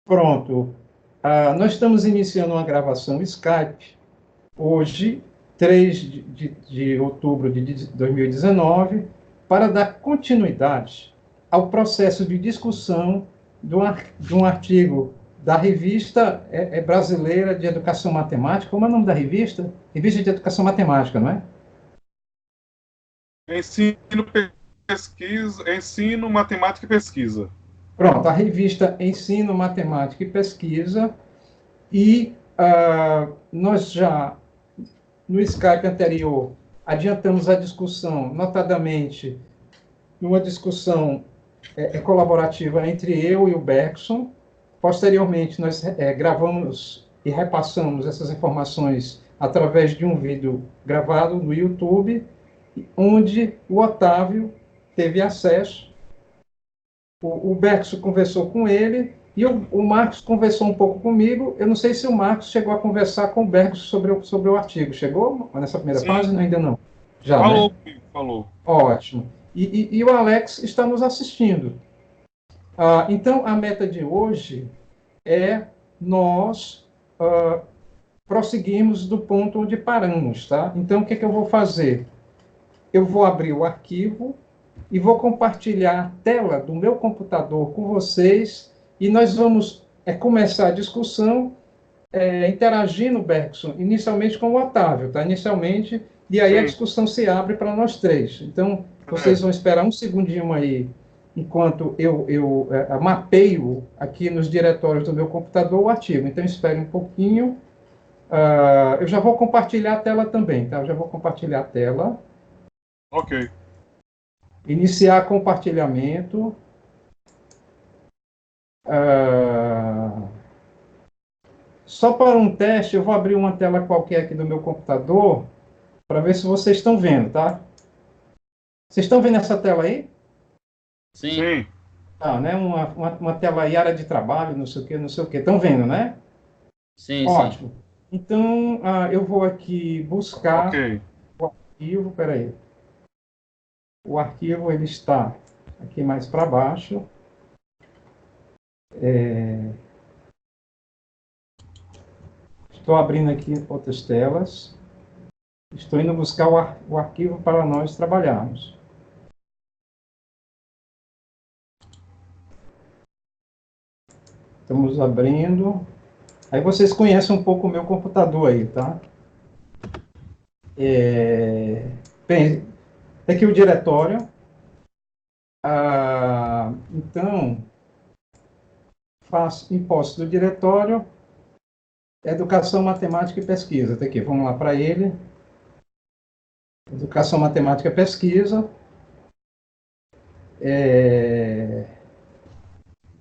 Pronto. Nós estamos iniciando uma gravação Skype hoje, 3 de outubro de 2019, para dar continuidade ao processo de discussão de um artigo da revista brasileira de educação matemática. Como é o nome da revista? Revista de Educação Matemática, não é? Ensino, matemática e pesquisa. Pronto, a revista Ensino, Matemática e Pesquisa. E nós já, no Skype anterior, adiantamos a discussão, notadamente, numa discussão colaborativa entre eu e o Bergson. Posteriormente, nós gravamos e repassamos essas informações através de um vídeo gravado no YouTube, onde o Otávio teve acesso. O Bergson conversou com ele e o Marcos conversou um pouco comigo. Eu não sei se o Marcos chegou a conversar com o Bergson sobre o artigo. Chegou nessa primeira fase? Não, ainda não. Já, falou, né? Falou. Ótimo. E o Alex está nos assistindo. Então, a meta de hoje é nós prosseguirmos do ponto onde paramos, tá? Então, o que eu vou fazer? Eu vou abrir o arquivo e vou compartilhar a tela do meu computador com vocês e nós vamos começar a discussão interagindo, Bergson, inicialmente com o Otávio, tá? Inicialmente, e aí a discussão se abre para nós três. Então, vocês vão esperar um segundinho aí, enquanto eu mapeio aqui nos diretórios do meu computador o artigo. Então, espere um pouquinho. Eu já vou compartilhar a tela também, tá? Eu já vou compartilhar a tela. Ok. Iniciar compartilhamento. Só para um teste, eu vou abrir uma tela qualquer aqui do meu computador para ver se vocês estão vendo, tá? Vocês estão vendo essa tela aí? Sim. Né? Uma tela aí, área de trabalho, não sei o que, não sei o que. Estão vendo, né? Sim, Ótimo. sim. Então, eu vou aqui buscar o arquivo. Peraí. O arquivo ele está aqui mais para baixo. Estou abrindo aqui outras telas. Estou indo buscar o arquivo para nós trabalharmos. Estamos abrindo. Aí vocês conhecem um pouco o meu computador aí, tá? Bem, aqui o diretório. Então, faço imposto do diretório, educação, matemática e pesquisa. Tá aqui, vamos lá para ele. Educação, matemática e pesquisa.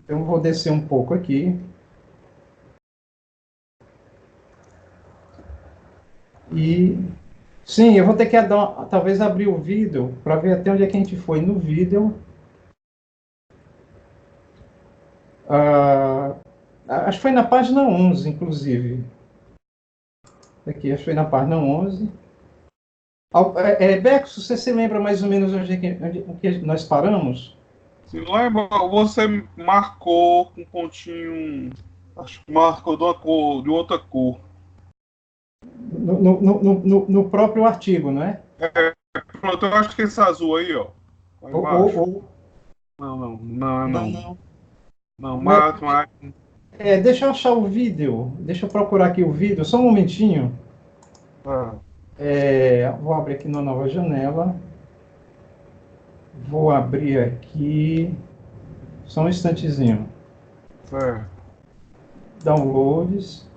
Eu vou descer um pouco aqui. E, sim, eu vou ter que talvez abrir o vídeo para ver até onde é que a gente foi no vídeo. Acho que foi na página 11, inclusive. Aqui, acho que foi na página 11. Beco, você se lembra mais ou menos onde que nós paramos? Se lembra, você marcou com um pontinho. Acho que marcou de outra cor. No próprio artigo, não é? Pronto, eu acho que esse azul aí, ó. Lá embaixo. Não. Não, mato. Deixa eu achar o vídeo. Deixa eu procurar aqui o vídeo, só um momentinho. Vou abrir aqui na nova janela. Vou abrir aqui. Só um instantezinho. Downloads.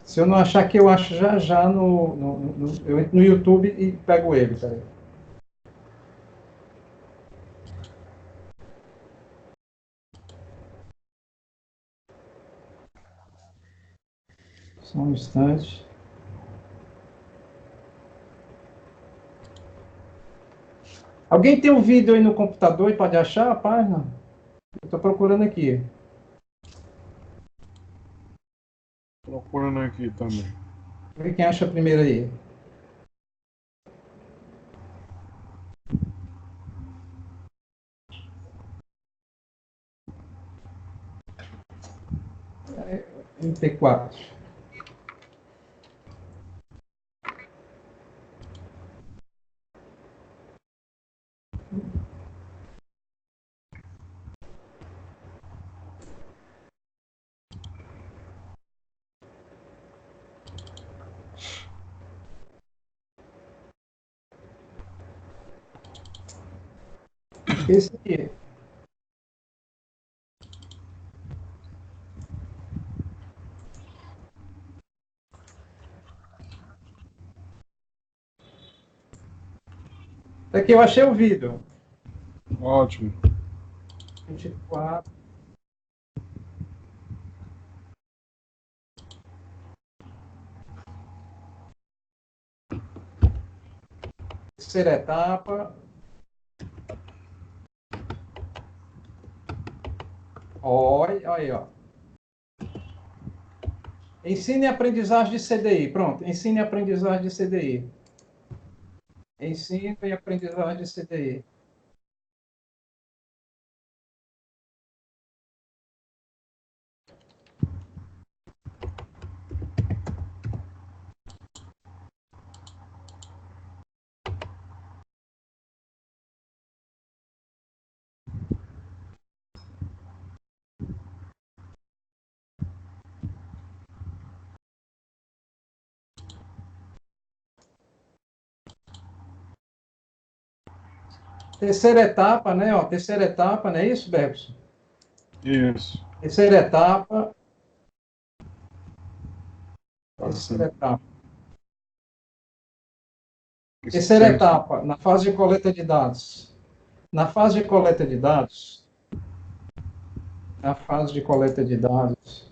Se eu não achar aqui, eu acho já eu entro no YouTube e pego ele. Peraí. Só um instante. Alguém tem um vídeo aí no computador e pode achar a página? Eu estou procurando aqui. procurando aqui também. Vê quem acha primeiro aí. MP4. Esse aqui. Aqui eu achei o vídeo. Ótimo. 24. Terceira etapa. Olha aí, ó. Ensine e aprendizagem de CDI. Pronto, ensine e aprendizagem de CDI. Ensino e aprendizagem de CDI. Terceira etapa, né? Ó, terceira etapa, não é isso, Bergson? Isso. Terceira etapa. Terceira etapa. Terceira etapa, na fase de coleta de dados. Na fase de coleta de dados. Na fase de coleta de dados.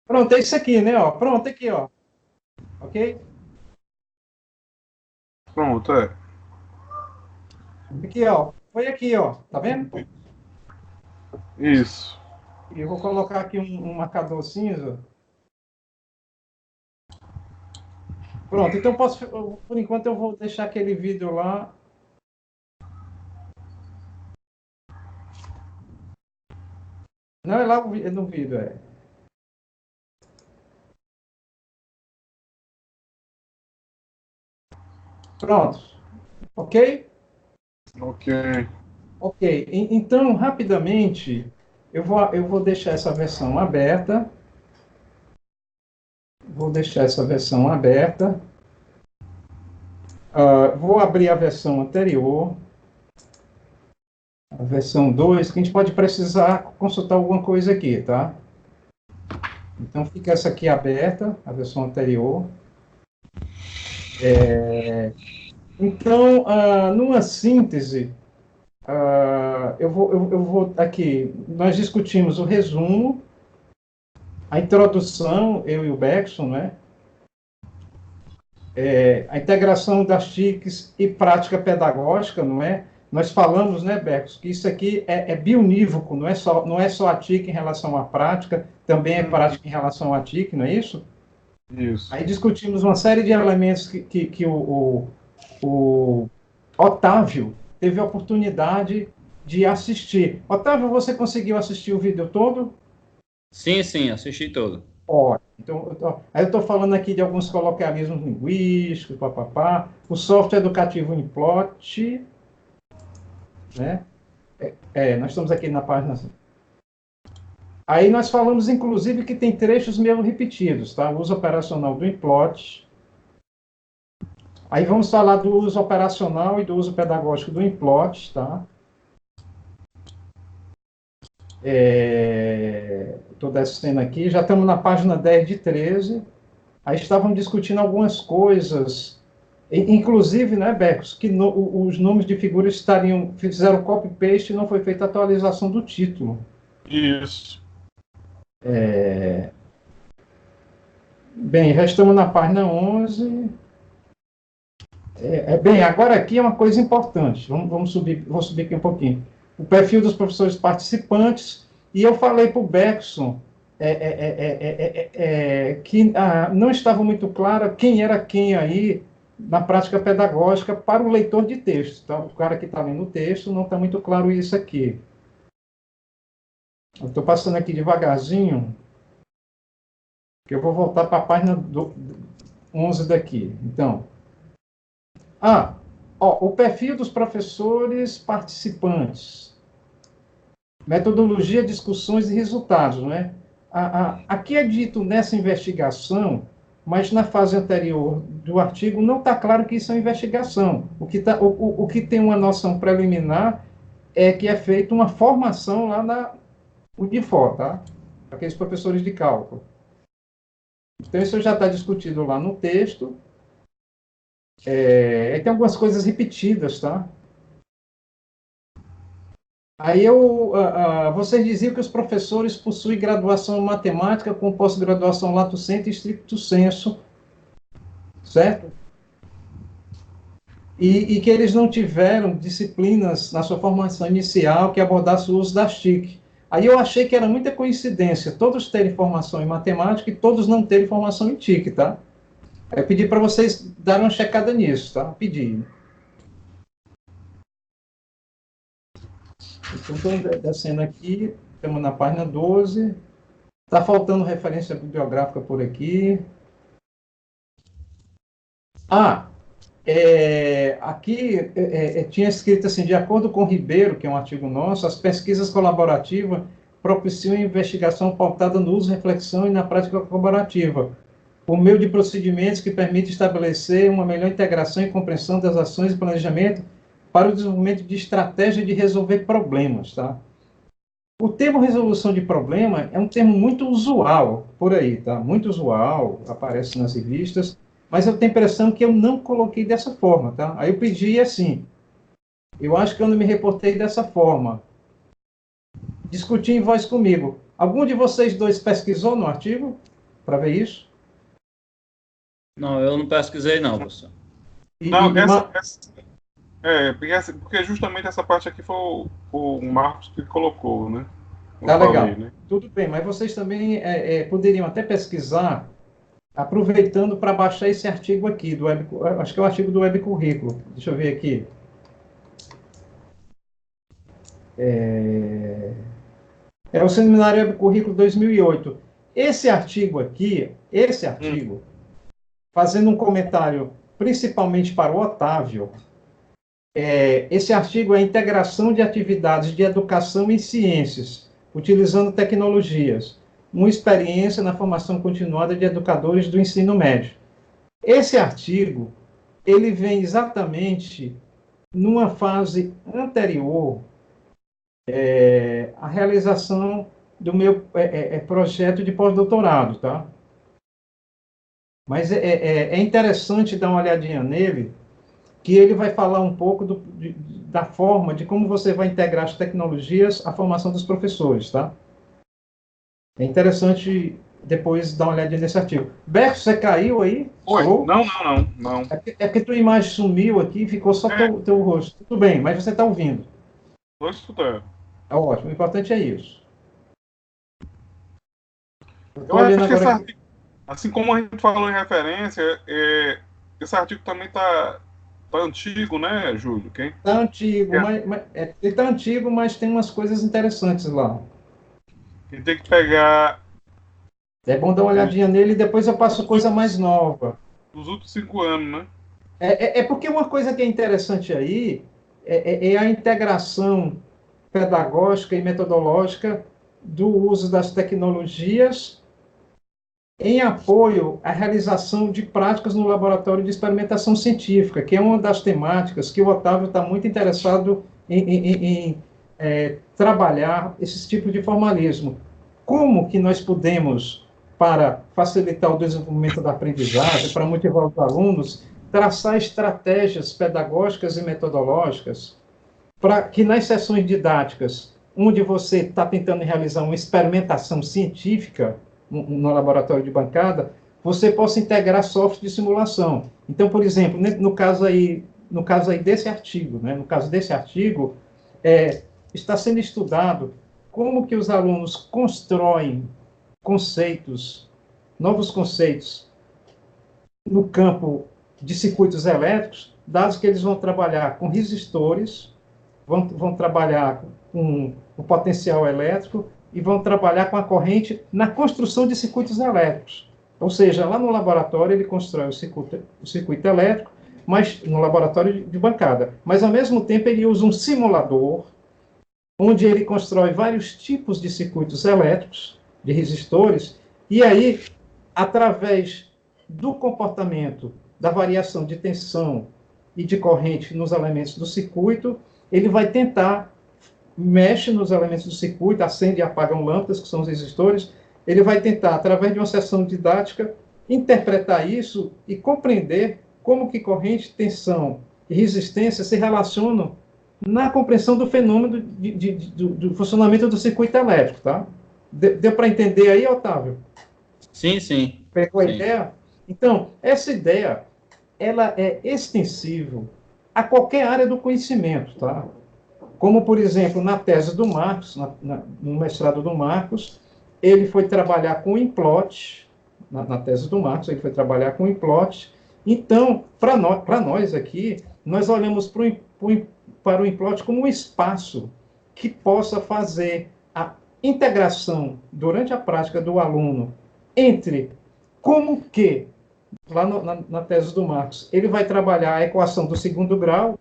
Pronto, é isso aqui, né? Ó. Pronto, aqui, ó. Ok? Pronto, é. Aqui, ó. Foi aqui, ó. Tá vendo? Isso. E eu vou colocar aqui um marcador cinza. Pronto, então posso, por enquanto eu vou deixar aquele vídeo lá. Não, é lá no vídeo, é. Pronto. Ok? Ok. Ok. Então, rapidamente, eu vou deixar essa versão aberta. Vou deixar essa versão aberta. Vou abrir a versão anterior. A versão 2, que a gente pode precisar consultar alguma coisa aqui, tá? Então, fica essa aqui aberta, a versão anterior. Então, numa síntese, eu vou aqui, nós discutimos o resumo, a introdução, eu e o Bergson, né? A integração das TICs e prática pedagógica, não é? Nós falamos, né, Bergson, que isso aqui é bionívoco, não é só a TIC em relação à prática, também é prática em relação à TIC, não é isso? Isso. Aí discutimos uma série de elementos que o Otávio teve a oportunidade de assistir. Otávio, você conseguiu assistir o vídeo todo? Sim, sim, assisti todo. Ó, então, aí eu estou falando aqui de alguns coloquialismos linguísticos, papapá. O software educativo Implot, né? Nós estamos aqui na página. Aí nós falamos, inclusive, que tem trechos meio repetidos, tá? O uso operacional do Implot. Aí vamos falar do uso operacional e do uso pedagógico do Implot, tá? Estou descendo aqui, já estamos na página 10 de 13. Aí estavam discutindo algumas coisas, inclusive, né, Becos, que os nomes de figuras fizeram copy-paste e não foi feita a atualização do título. Isso. Bem, restamos na página 11. Bem, agora aqui é uma coisa importante. Vou subir aqui um pouquinho. O perfil dos professores participantes, e eu falei para o Bergson que não estava muito claro quem era quem aí na prática pedagógica para o leitor de texto. Então, o cara que está lendo o texto não está muito claro isso aqui. Eu estou passando aqui devagarzinho, que eu vou voltar para a página 11 daqui. Então, o perfil dos professores participantes. Metodologia, discussões e resultados, não é? Aqui é dito nessa investigação, mas na fase anterior do artigo não está claro que isso é uma investigação. O que tem uma noção preliminar é que é feita uma formação lá na Unifor, tá? Aqueles professores de cálculo. Então, isso já está discutido lá no texto. Tem algumas coisas repetidas, tá? Aí vocês diziam que os professores possuem graduação em matemática com pós-graduação lato sensu e stricto sensu, certo? E que eles não tiveram disciplinas na sua formação inicial que abordassem o uso das TIC. Aí eu achei que era muita coincidência todos terem formação em matemática e todos não terem formação em TIC, tá? Aí eu pedi para vocês darem uma checada nisso, tá? Pedi. Então, estou descendo aqui, estamos na página 12. Está faltando referência bibliográfica por aqui. Aqui tinha escrito assim, de acordo com Ribeiro, que é um artigo nosso, as pesquisas colaborativas propiciam investigação pautada no uso, reflexão e na prática colaborativa, por meio de procedimentos que permitem estabelecer uma melhor integração e compreensão das ações e planejamento para o desenvolvimento de estratégia de resolver problemas, tá? O termo resolução de problema é um termo muito usual por aí, tá? Muito usual, aparece nas revistas, mas eu tenho a impressão que eu não coloquei dessa forma, tá? Aí eu pedi assim, eu acho que eu não me reportei dessa forma. Discutir em voz comigo. Algum de vocês dois pesquisou no artigo para ver isso? Não, eu não pesquisei não, professor. Porque justamente essa parte aqui foi o Marcos que colocou, né? Tá legal. Né? Tudo bem, mas vocês também poderiam até pesquisar, aproveitando para baixar esse artigo aqui, acho que é o artigo do Web Currículo. Deixa eu ver aqui. É o Seminário Web Currículo 2008. Esse artigo aqui, fazendo um comentário principalmente para o Otávio, esse artigo é a integração de atividades de educação em ciências, utilizando tecnologias, uma experiência na formação continuada de educadores do ensino médio. Esse artigo, ele vem exatamente numa fase anterior à realização do meu projeto de pós-doutorado, tá? Mas é interessante dar uma olhadinha nele, que ele vai falar um pouco da forma de como você vai integrar as tecnologias à formação dos professores, tá? É interessante depois dar uma olhadinha nesse artigo. Berto, você caiu aí? Oi? Não. É porque tua imagem sumiu aqui e ficou só teu rosto. Tudo bem, mas você está ouvindo. Estou escutando. É ótimo, o importante é isso. Eu acho que esse artigo, assim como a gente falou em referência, esse artigo também está antigo, né, Júlio? Está antigo, ele está antigo, mas tem umas coisas interessantes lá. Quem tem que pegar... É bom dar uma olhadinha nele e depois eu passo coisa mais nova. Dos últimos 5 anos, né? Porque uma coisa que é interessante aí é a integração pedagógica e metodológica do uso das tecnologias em apoio à realização de práticas no laboratório de experimentação científica, que é uma das temáticas que o Otávio está muito interessado em trabalhar esse tipo de formalismo. Como que nós podemos, para facilitar o desenvolvimento da aprendizagem, para motivar os alunos, traçar estratégias pedagógicas e metodológicas para que nas sessões didáticas, onde você está tentando realizar uma experimentação científica no laboratório de bancada, você possa integrar software de simulação. Então, por exemplo, no caso aí desse artigo, né, no caso desse artigo, está sendo estudado como que os alunos constroem conceitos, novos conceitos no campo de circuitos elétricos, dados que eles vão trabalhar com resistores, vão trabalhar com o potencial elétrico e vão trabalhar com a corrente na construção de circuitos elétricos. Ou seja, lá no laboratório ele constrói o circuito elétrico, mas no laboratório de bancada. Mas, ao mesmo tempo, ele usa um simulador, onde ele constrói vários tipos de circuitos elétricos, de resistores, e aí, através do comportamento, da variação de tensão e de corrente nos elementos do circuito, ele vai tentar, mexe nos elementos do circuito, acende e apaga lâmpadas, que são os resistores, ele vai tentar, através de uma sessão didática, interpretar isso e compreender como que corrente, tensão e resistência se relacionam na compreensão do fenômeno do funcionamento do circuito elétrico, tá? Deu para entender aí, Otávio? Sim, sim. Pegou a ideia? Então, essa ideia, ela é extensível a qualquer área do conhecimento, tá? Como, por exemplo, na tese do Marcos, no mestrado do Marcos, ele foi trabalhar com o implot, na tese do Marcos, ele foi trabalhar com o implot. Então, para nós aqui, nós olhamos para o implot como um espaço que possa fazer a integração, durante a prática do aluno, entre como que, lá na tese do Marcos, ele vai trabalhar a equação do segundo grau,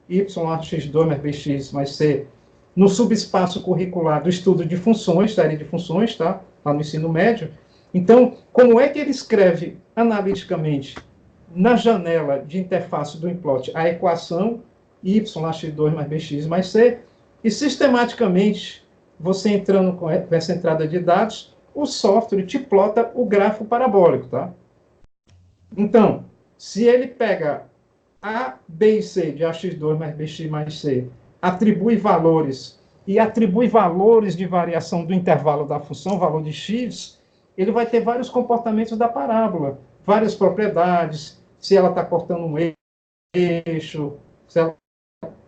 y(x2 mais bx mais c), no subespaço curricular do estudo de funções, da área de funções, tá? Lá no ensino médio. Então, como é que ele escreve analiticamente, na janela de interface do implot, a equação y(x2 mais bx mais c), e sistematicamente, você entrando com essa entrada de dados, o software te plota o grafo parabólico, tá? Então, se ele pega A, B e C de AX2 mais BX mais C, atribui valores de variação do intervalo da função, valor de x, ele vai ter vários comportamentos da parábola, várias propriedades, se ela está cortando um eixo,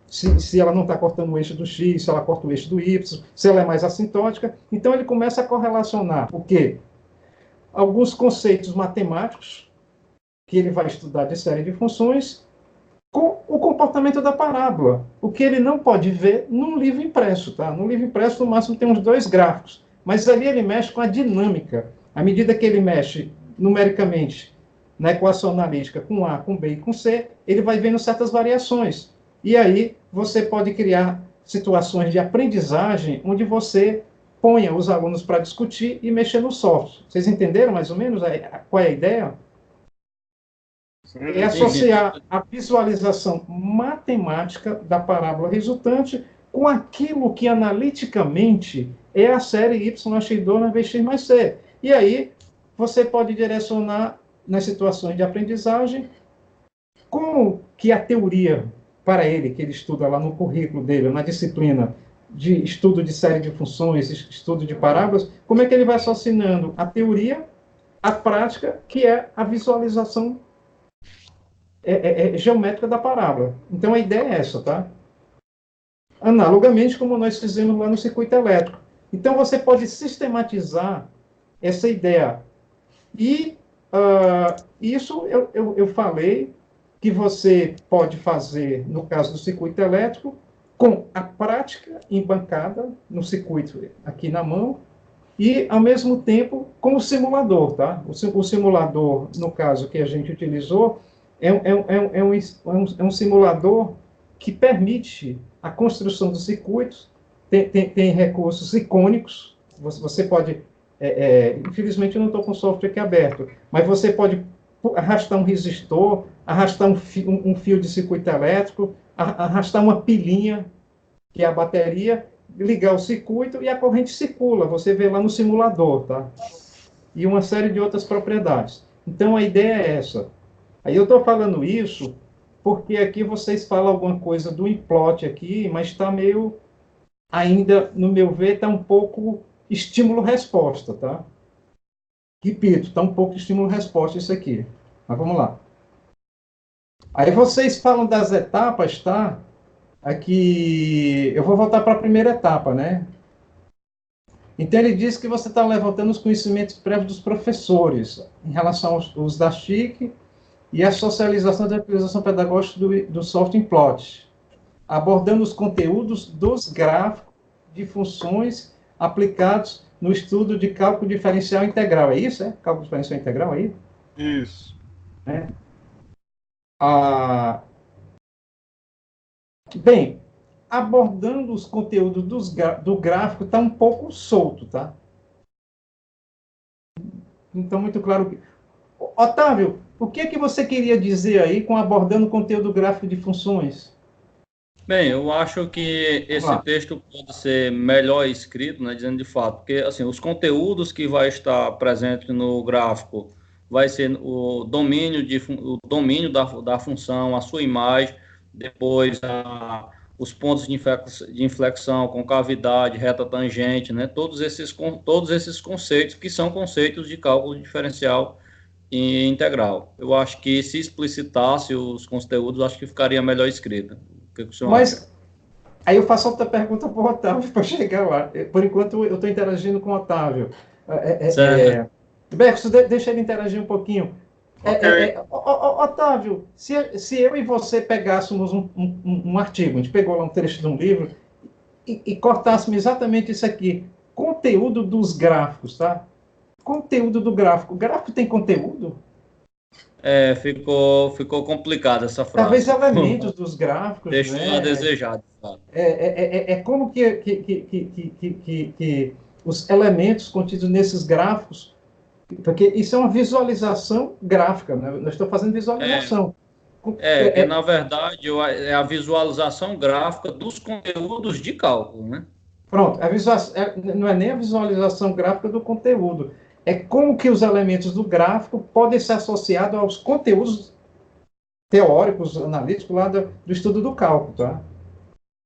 se ela não está cortando o eixo do x, se ela corta o eixo do y, se ela é mais assintótica. Então, ele começa a correlacionar o quê? Alguns conceitos matemáticos, que ele vai estudar de série de funções, com o comportamento da parábola, o que ele não pode ver num livro impresso, tá? No livro impresso, no máximo, tem uns 2 gráficos, mas ali ele mexe com a dinâmica. À medida que ele mexe numericamente na equação analítica com A, com B e com C, ele vai vendo certas variações. E aí você pode criar situações de aprendizagem onde você ponha os alunos para discutir e mexer no software. Vocês entenderam mais ou menos qual é a ideia? É associar a visualização matemática da parábola resultante com aquilo que analiticamente é a série y(x2 mais bx mais c). E aí você pode direcionar nas situações de aprendizagem como que a teoria para ele, que ele estuda lá no currículo dele, na disciplina de estudo de série de funções, estudo de parábolas, como é que ele vai associando a teoria à prática, que é a visualização geométrica da parábola. Então, a ideia é essa, tá? Analogamente, como nós fizemos lá no circuito elétrico. Então, você pode sistematizar essa ideia. E isso eu falei que você pode fazer, no caso do circuito elétrico, com a prática em bancada, no circuito aqui na mão, e, ao mesmo tempo, com o simulador, tá? O simulador, no caso que a gente utilizou, é um simulador que permite a construção dos circuitos, tem recursos icônicos, você pode, infelizmente eu não estou com o software aqui aberto, mas você pode arrastar um resistor, arrastar um fio de circuito elétrico, arrastar uma pilinha, que é a bateria, ligar o circuito e a corrente circula, você vê lá no simulador, tá? E uma série de outras propriedades. Então, a ideia é essa. Aí eu estou falando isso porque aqui vocês falam alguma coisa do implot aqui, mas está meio, ainda, no meu ver, está um pouco estímulo-resposta, tá? Repito, está um pouco de estímulo-resposta isso aqui. Mas vamos lá. Aí vocês falam das etapas, tá? Aqui, eu vou voltar para a primeira etapa, né? Então, ele diz que você está levantando os conhecimentos prévios dos professores em relação aos uso da TIC e a socialização da utilização pedagógica do software plot, abordando os conteúdos dos gráficos de funções aplicados no estudo de cálculo diferencial integral. É isso? É? Cálculo diferencial integral aí? Isso. É. Ah, bem, abordando os conteúdos do gráfico está um pouco solto, tá? Então, muito claro. Otávio, o que é que você queria dizer aí com abordando o conteúdo gráfico de funções? Bem, eu acho que esse texto pode ser melhor escrito, né, dizendo de fato, porque assim, os conteúdos que vai estar presente no gráfico vai ser o domínio da função, a sua imagem, depois os pontos de inflexão, concavidade, reta tangente, né, todos esses conceitos que são conceitos de cálculo diferencial e integral. Eu acho que se explicitasse os conteúdos, acho que ficaria melhor escrito. O que o senhor acha? Aí eu faço outra pergunta para o Otávio para chegar lá. Por enquanto, eu estou interagindo com o Otávio. Bex, deixa ele interagir um pouquinho. Okay. Otávio, se eu e você pegássemos um artigo, a gente pegou lá um trecho de um livro e cortássemos exatamente isso aqui, conteúdo dos gráficos, tá? Conteúdo do gráfico. O gráfico tem conteúdo? Ficou complicada essa frase. Talvez elementos dos gráficos, deixou né? a desejar, de fato. Como que os elementos contidos nesses gráficos, porque isso é uma visualização gráfica, né? Nós estamos fazendo visualização. Que na verdade é a visualização gráfica dos conteúdos de cálculo, né? Pronto, não é nem a visualização gráfica do conteúdo, é como que os elementos do gráfico podem ser associados aos conteúdos teóricos, analíticos lá do estudo do cálculo, tá?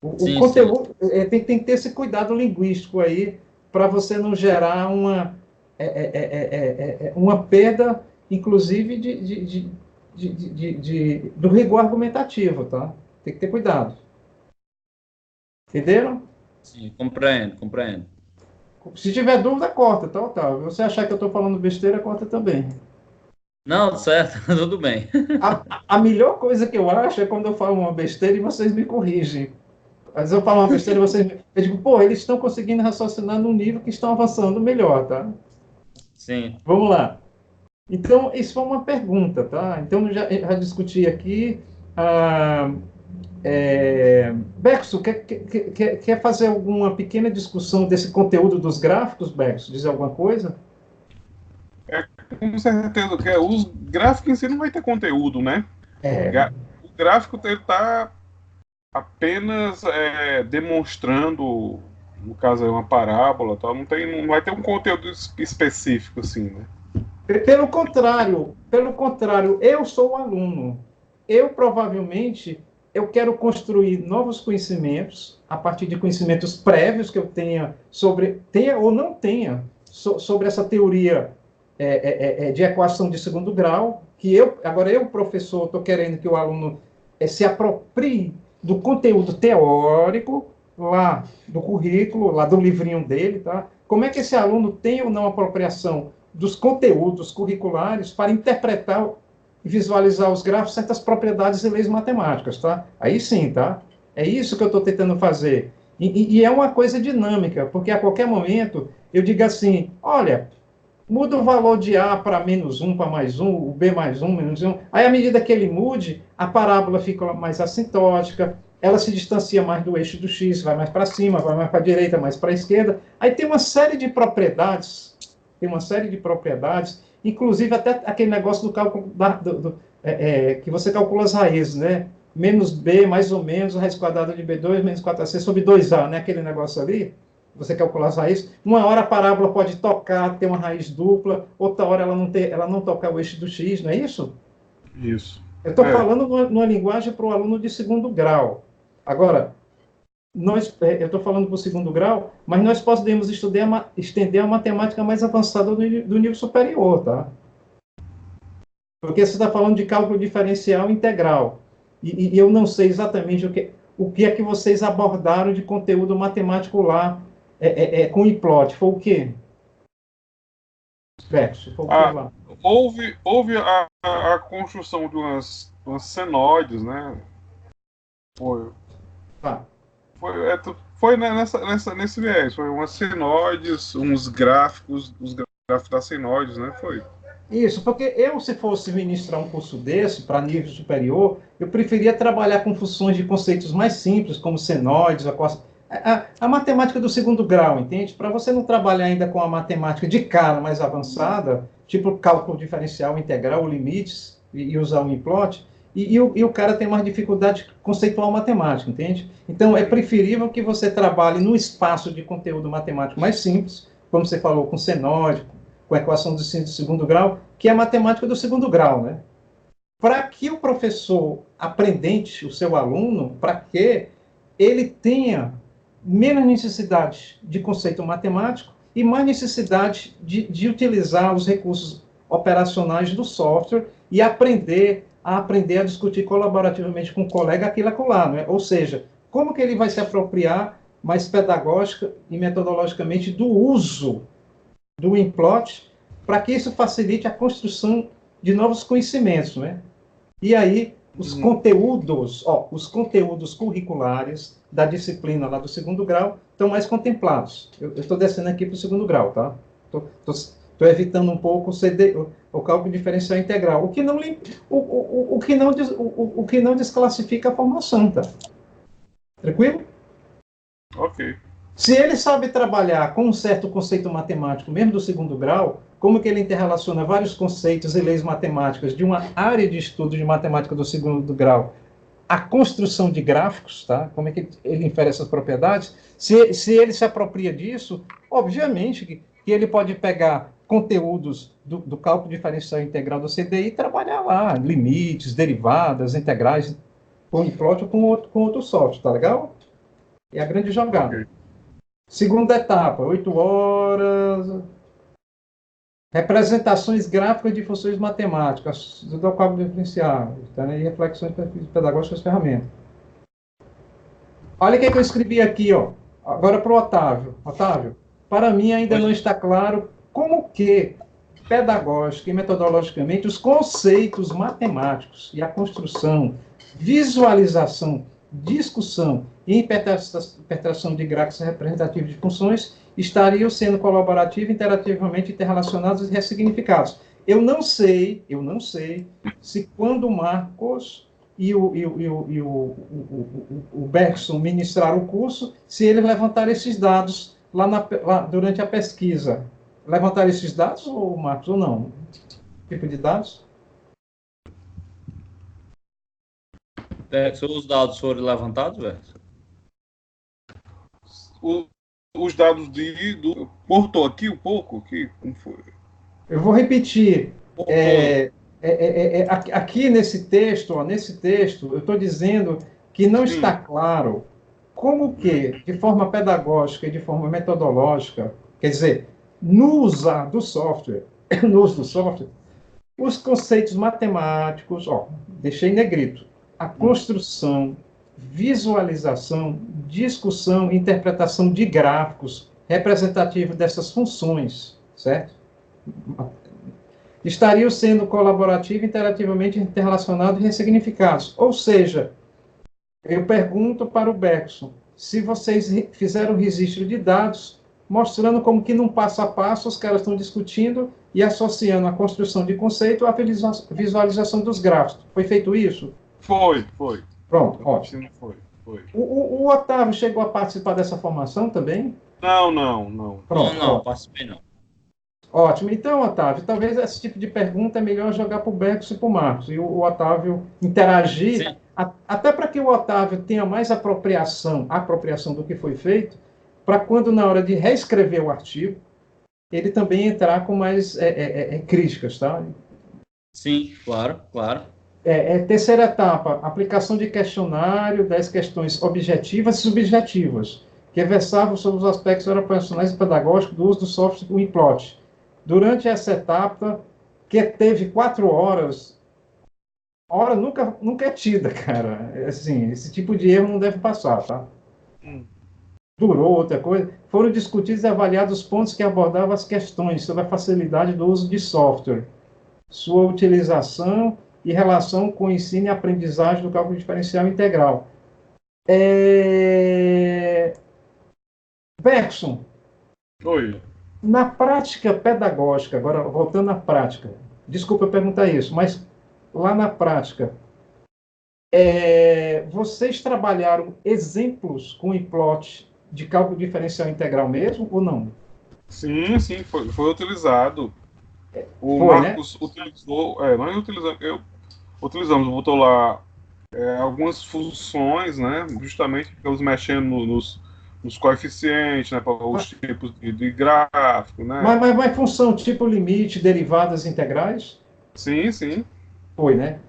O conteúdo tem que ter esse cuidado linguístico aí para você não gerar uma perda, inclusive, do rigor argumentativo, tá? Tem que ter cuidado. Entenderam? Sim, compreendo. Se tiver dúvida, corta, tá, Otávio? Se você achar que eu estou falando besteira, corta também. Não, certo, tudo bem. A melhor coisa que eu acho é quando eu falo uma besteira e vocês me corrigem. Às vezes eu falo uma besteira e vocês... Eu digo, pô, eles estão conseguindo raciocinar num nível que estão avançando melhor, tá? Sim. Vamos lá. Então, isso foi uma pergunta, tá? Então, já discuti aqui. Bexo, quer fazer alguma pequena discussão desse conteúdo dos gráficos, Bexo? Dizer alguma coisa? Com certeza. O gráfico em si não vai ter conteúdo, né? O gráfico está apenas demonstrando, no caso, uma parábola, tal, não vai ter um conteúdo específico, assim, né? Pelo contrário, eu sou o aluno. Eu quero construir novos conhecimentos a partir de conhecimentos prévios que eu tenha ou não tenha, sobre essa teoria de equação de segundo grau, que agora eu, professor, estou querendo que o aluno se aproprie do conteúdo teórico lá do currículo, lá do livrinho dele, tá? Como é que esse aluno tem ou não apropriação dos conteúdos curriculares para interpretar e visualizar os gráficos, certas propriedades e leis matemáticas, tá? Aí sim, tá? É isso que eu estou tentando fazer. E é uma coisa dinâmica, porque a qualquer momento eu digo assim, olha, muda o valor de A para -1, para +1, o B +1, -1. Aí, à medida que ele mude, a parábola fica mais assintótica, ela se distancia mais do eixo do X, vai mais para cima, vai mais para a direita, mais para a esquerda. Aí tem uma série de propriedades, inclusive até aquele negócio do cálculo que você calcula as raízes, né? Menos B, mais ou menos, a raiz quadrada de B2, menos 4AC sobre 2A, né? Aquele negócio ali. Você calcular as raízes, uma hora a parábola pode tocar, ter uma raiz dupla, outra hora ela não tocar o eixo do X, não é isso? Isso. Eu estou falando numa linguagem para o aluno de segundo grau. Agora, eu estou falando para o segundo grau, mas nós podemos estender a matemática mais avançada do nível superior, tá? Porque você está falando de cálculo diferencial integral. E eu não sei exatamente o que é que vocês abordaram de conteúdo matemático lá com o implot. Foi o quê? Verso, foi o quê lá? Houve a construção de umas senoides, né? Foi. Tá. Foi nesse viés. Foi umas senoides, uns gráficos, os gráficos das senoides, né? Foi. Isso, porque se fosse ministrar um curso desse para nível superior, eu preferia trabalhar com funções de conceitos mais simples, como senoides, a matemática do segundo grau, entende? Para você não trabalhar ainda com a matemática de cara mais avançada, tipo cálculo diferencial integral, limites, e usar o implot, e o cara tem mais dificuldade conceitual matemática, entende? Então, é preferível que você trabalhe no espaço de conteúdo matemático mais simples, como você falou, com senoide, com a equação de segundo grau, que é a matemática do segundo grau, né? Para que o professor aprendente, o seu aluno, para que ele tenha menos necessidade de conceito matemático e mais necessidade de utilizar os recursos operacionais do software e aprender a discutir colaborativamente com o colega aquilo acolá, não é? Ou seja, como que ele vai se apropriar mais pedagógica e metodologicamente do uso do implot, para que isso facilite a construção de novos conhecimentos, né? E aí, os conteúdos curriculares da disciplina lá do segundo grau estão mais contemplados. Eu estou descendo aqui para o segundo grau, tá? Estou evitando um pouco o cálculo diferencial integral, o que não desclassifica a formação, tá? Tranquilo? Ok. Se ele sabe trabalhar com um certo conceito matemático, mesmo do segundo grau, como que ele interrelaciona vários conceitos e leis matemáticas de uma área de estudo de matemática do segundo grau, a construção de gráficos, tá? Como é que ele infere essas propriedades? Se ele se apropria disso, obviamente que ele pode pegar conteúdos do cálculo diferencial integral do CDI e trabalhar lá, limites, derivadas, integrais, com o implot ou com outro software, tá legal? É a grande jogada. Okay. Segunda etapa, 8 horas. Representações gráficas de funções matemáticas, do cálculo diferencial, tá, né? E reflexões pedagógicas das ferramentas. Olha o que eu escrevi aqui, ó. Agora para o Otávio. Otávio, para mim ainda não está claro como que, pedagógica e metodologicamente, os conceitos matemáticos e a construção, visualização, discussão e interpretação de gráficos representativos de funções estariam sendo colaborativos, interativamente interrelacionados e ressignificados. Eu não sei se quando o Marcos e o Bergson ministraram o curso, se eles levantaram esses dados lá durante a pesquisa. Levantaram esses dados, ou Marcos, ou não? Que tipo de dados? Os dados foram levantados, velho? Os dados cortou aqui um pouco? Como foi? Eu vou repetir. Aqui nesse texto, eu estou dizendo que não está claro como que, de forma pedagógica e de forma metodológica, quer dizer, no uso do software, os conceitos matemáticos, deixei em negrito, a construção, visualização, discussão e interpretação de gráficos representativos dessas funções, certo? Estariam sendo colaborativos, interativamente interrelacionados e ressignificados. Ou seja, eu pergunto para o Bergson, se vocês fizeram registro de dados, mostrando como que num passo a passo os caras estão discutindo e associando a construção de conceito à visualização dos gráficos. Foi feito isso? Foi. Pronto, ótimo. Foi. O Otávio chegou a participar dessa formação também? Não. Pronto, não, participei não. Ótimo. Então, Otávio, talvez esse tipo de pergunta é melhor jogar para o Bergson e para o Marcos, e o Otávio interagir, até para que o Otávio tenha mais apropriação do que foi feito, para quando, na hora de reescrever o artigo, ele também entrar com mais críticas, tá? Sim, claro. Terceira etapa, aplicação de questionário, 10 questões objetivas e subjetivas, que versavam sobre os aspectos operacionais e pedagógicos do uso do software Winplot. Durante essa etapa, que teve 4 horas, hora nunca é tida, cara. Assim, esse tipo de erro não deve passar, tá? Durou outra coisa. Foram discutidos e avaliados os pontos que abordavam as questões sobre a facilidade do uso de software, sua utilização e relação com o ensino e aprendizagem do cálculo diferencial integral. Bergson, Oi. na prática pedagógica, agora voltando à prática, desculpa perguntar isso, mas lá na prática, vocês trabalharam exemplos com o Winplot de cálculo diferencial integral mesmo, ou não? Sim, foi utilizado. O Foi, Marcos, né? Utilizou, nós utilizamos, botou lá algumas funções, né? Justamente ficamos mexendo nos coeficientes, né? Para os tipos de gráfico, né? Mas função tipo limite, derivadas integrais? Sim. Foi, né?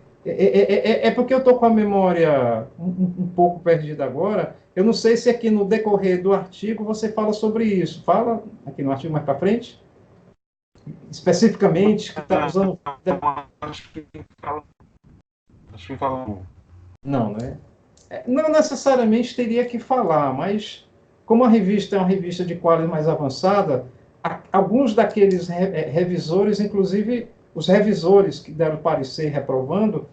Porque eu estou com a memória um pouco perdida agora. Eu não sei se aqui no decorrer do artigo você fala sobre isso. Fala aqui no artigo mais para frente? Especificamente, que está usando. Acho que não fala, não. Não, né? Não necessariamente teria que falar, mas como a revista é uma revista de qualidade mais avançada, alguns daqueles revisores, inclusive os revisores que deram parecer reprovando,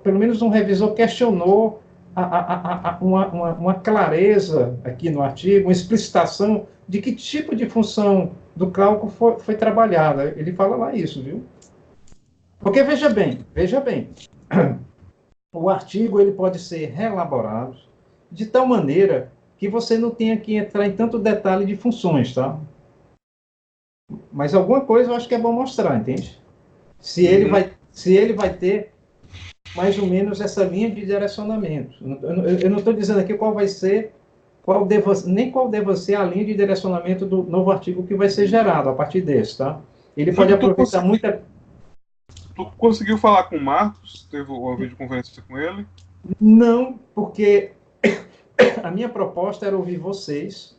pelo menos um revisor questionou uma clareza aqui no artigo, uma explicitação de que tipo de função do cálculo foi trabalhada. Ele fala lá isso, viu? Porque veja bem, o artigo ele pode ser reelaborado de tal maneira que você não tenha que entrar em tanto detalhe de funções, tá? Mas alguma coisa eu acho que é bom mostrar, entende? Se ele vai ter mais ou menos essa linha de direcionamento. Eu não estou dizendo aqui qual vai ser, nem qual deva ser a linha de direcionamento do novo artigo que vai ser gerado a partir desse, tá? Ele pode aproveitar muita... Tu conseguiu falar com o Marcos? Teve uma videoconferência com ele? Não, porque a minha proposta era ouvir vocês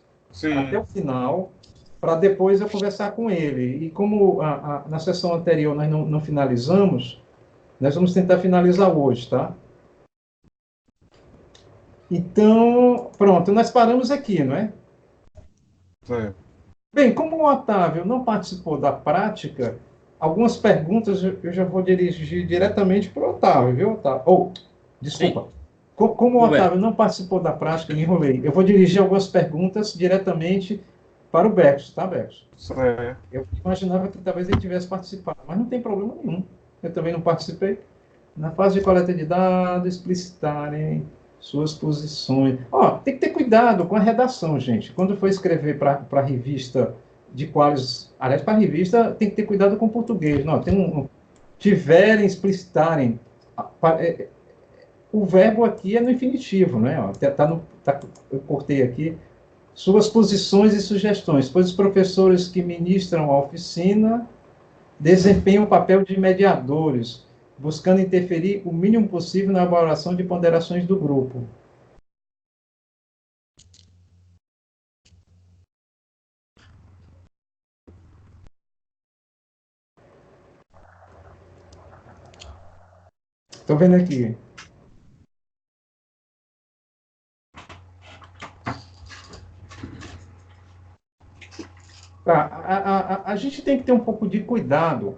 até o final, para depois eu conversar com ele. E como na sessão anterior nós não finalizamos, nós vamos tentar finalizar hoje, tá? Então, pronto, nós paramos aqui, não é? É. Bem, como o Otávio não participou da prática, algumas perguntas eu já vou dirigir diretamente para o Otávio, viu, Otávio? Desculpa. Sim. Como o Otávio não participou da prática, me enrolei. Eu vou dirigir algumas perguntas diretamente para o Bergson, tá, Bergson? Eu imaginava que talvez ele tivesse participado, mas não tem problema nenhum. Eu também não participei. Na fase de coleta de dados, explicitarem suas posições. Tem que ter cuidado com a redação, gente. Quando for escrever para a revista de quais... Aliás, para a revista tem que ter cuidado com o português. Não, tiverem, explicitarem... O verbo aqui é no infinitivo, né? Eu cortei aqui. Suas posições e sugestões, pois os professores que ministram a oficina desempenham o papel de mediadores, buscando interferir o mínimo possível na elaboração de ponderações do grupo. Estou vendo aqui. A gente tem que ter um pouco de cuidado,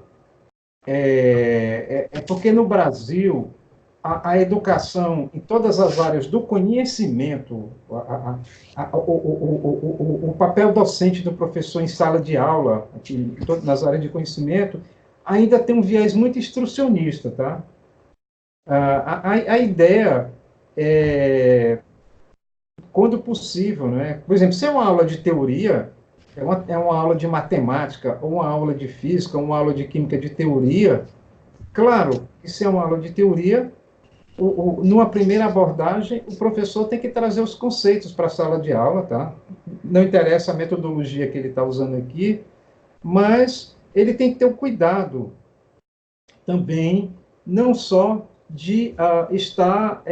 porque no Brasil a educação em todas as áreas do conhecimento, o papel docente do professor em sala de aula, aqui, nas áreas de conhecimento, ainda tem um viés muito instrucionista, tá? A ideia é, quando possível, né? Por exemplo, se é uma aula de teoria, é uma aula de matemática, ou uma aula de física, ou uma aula de química de teoria, claro que se é uma aula de teoria, numa primeira abordagem, o professor tem que trazer os conceitos para a sala de aula, tá? Não interessa a metodologia que ele está usando aqui, mas ele tem que ter o cuidado também não só de estar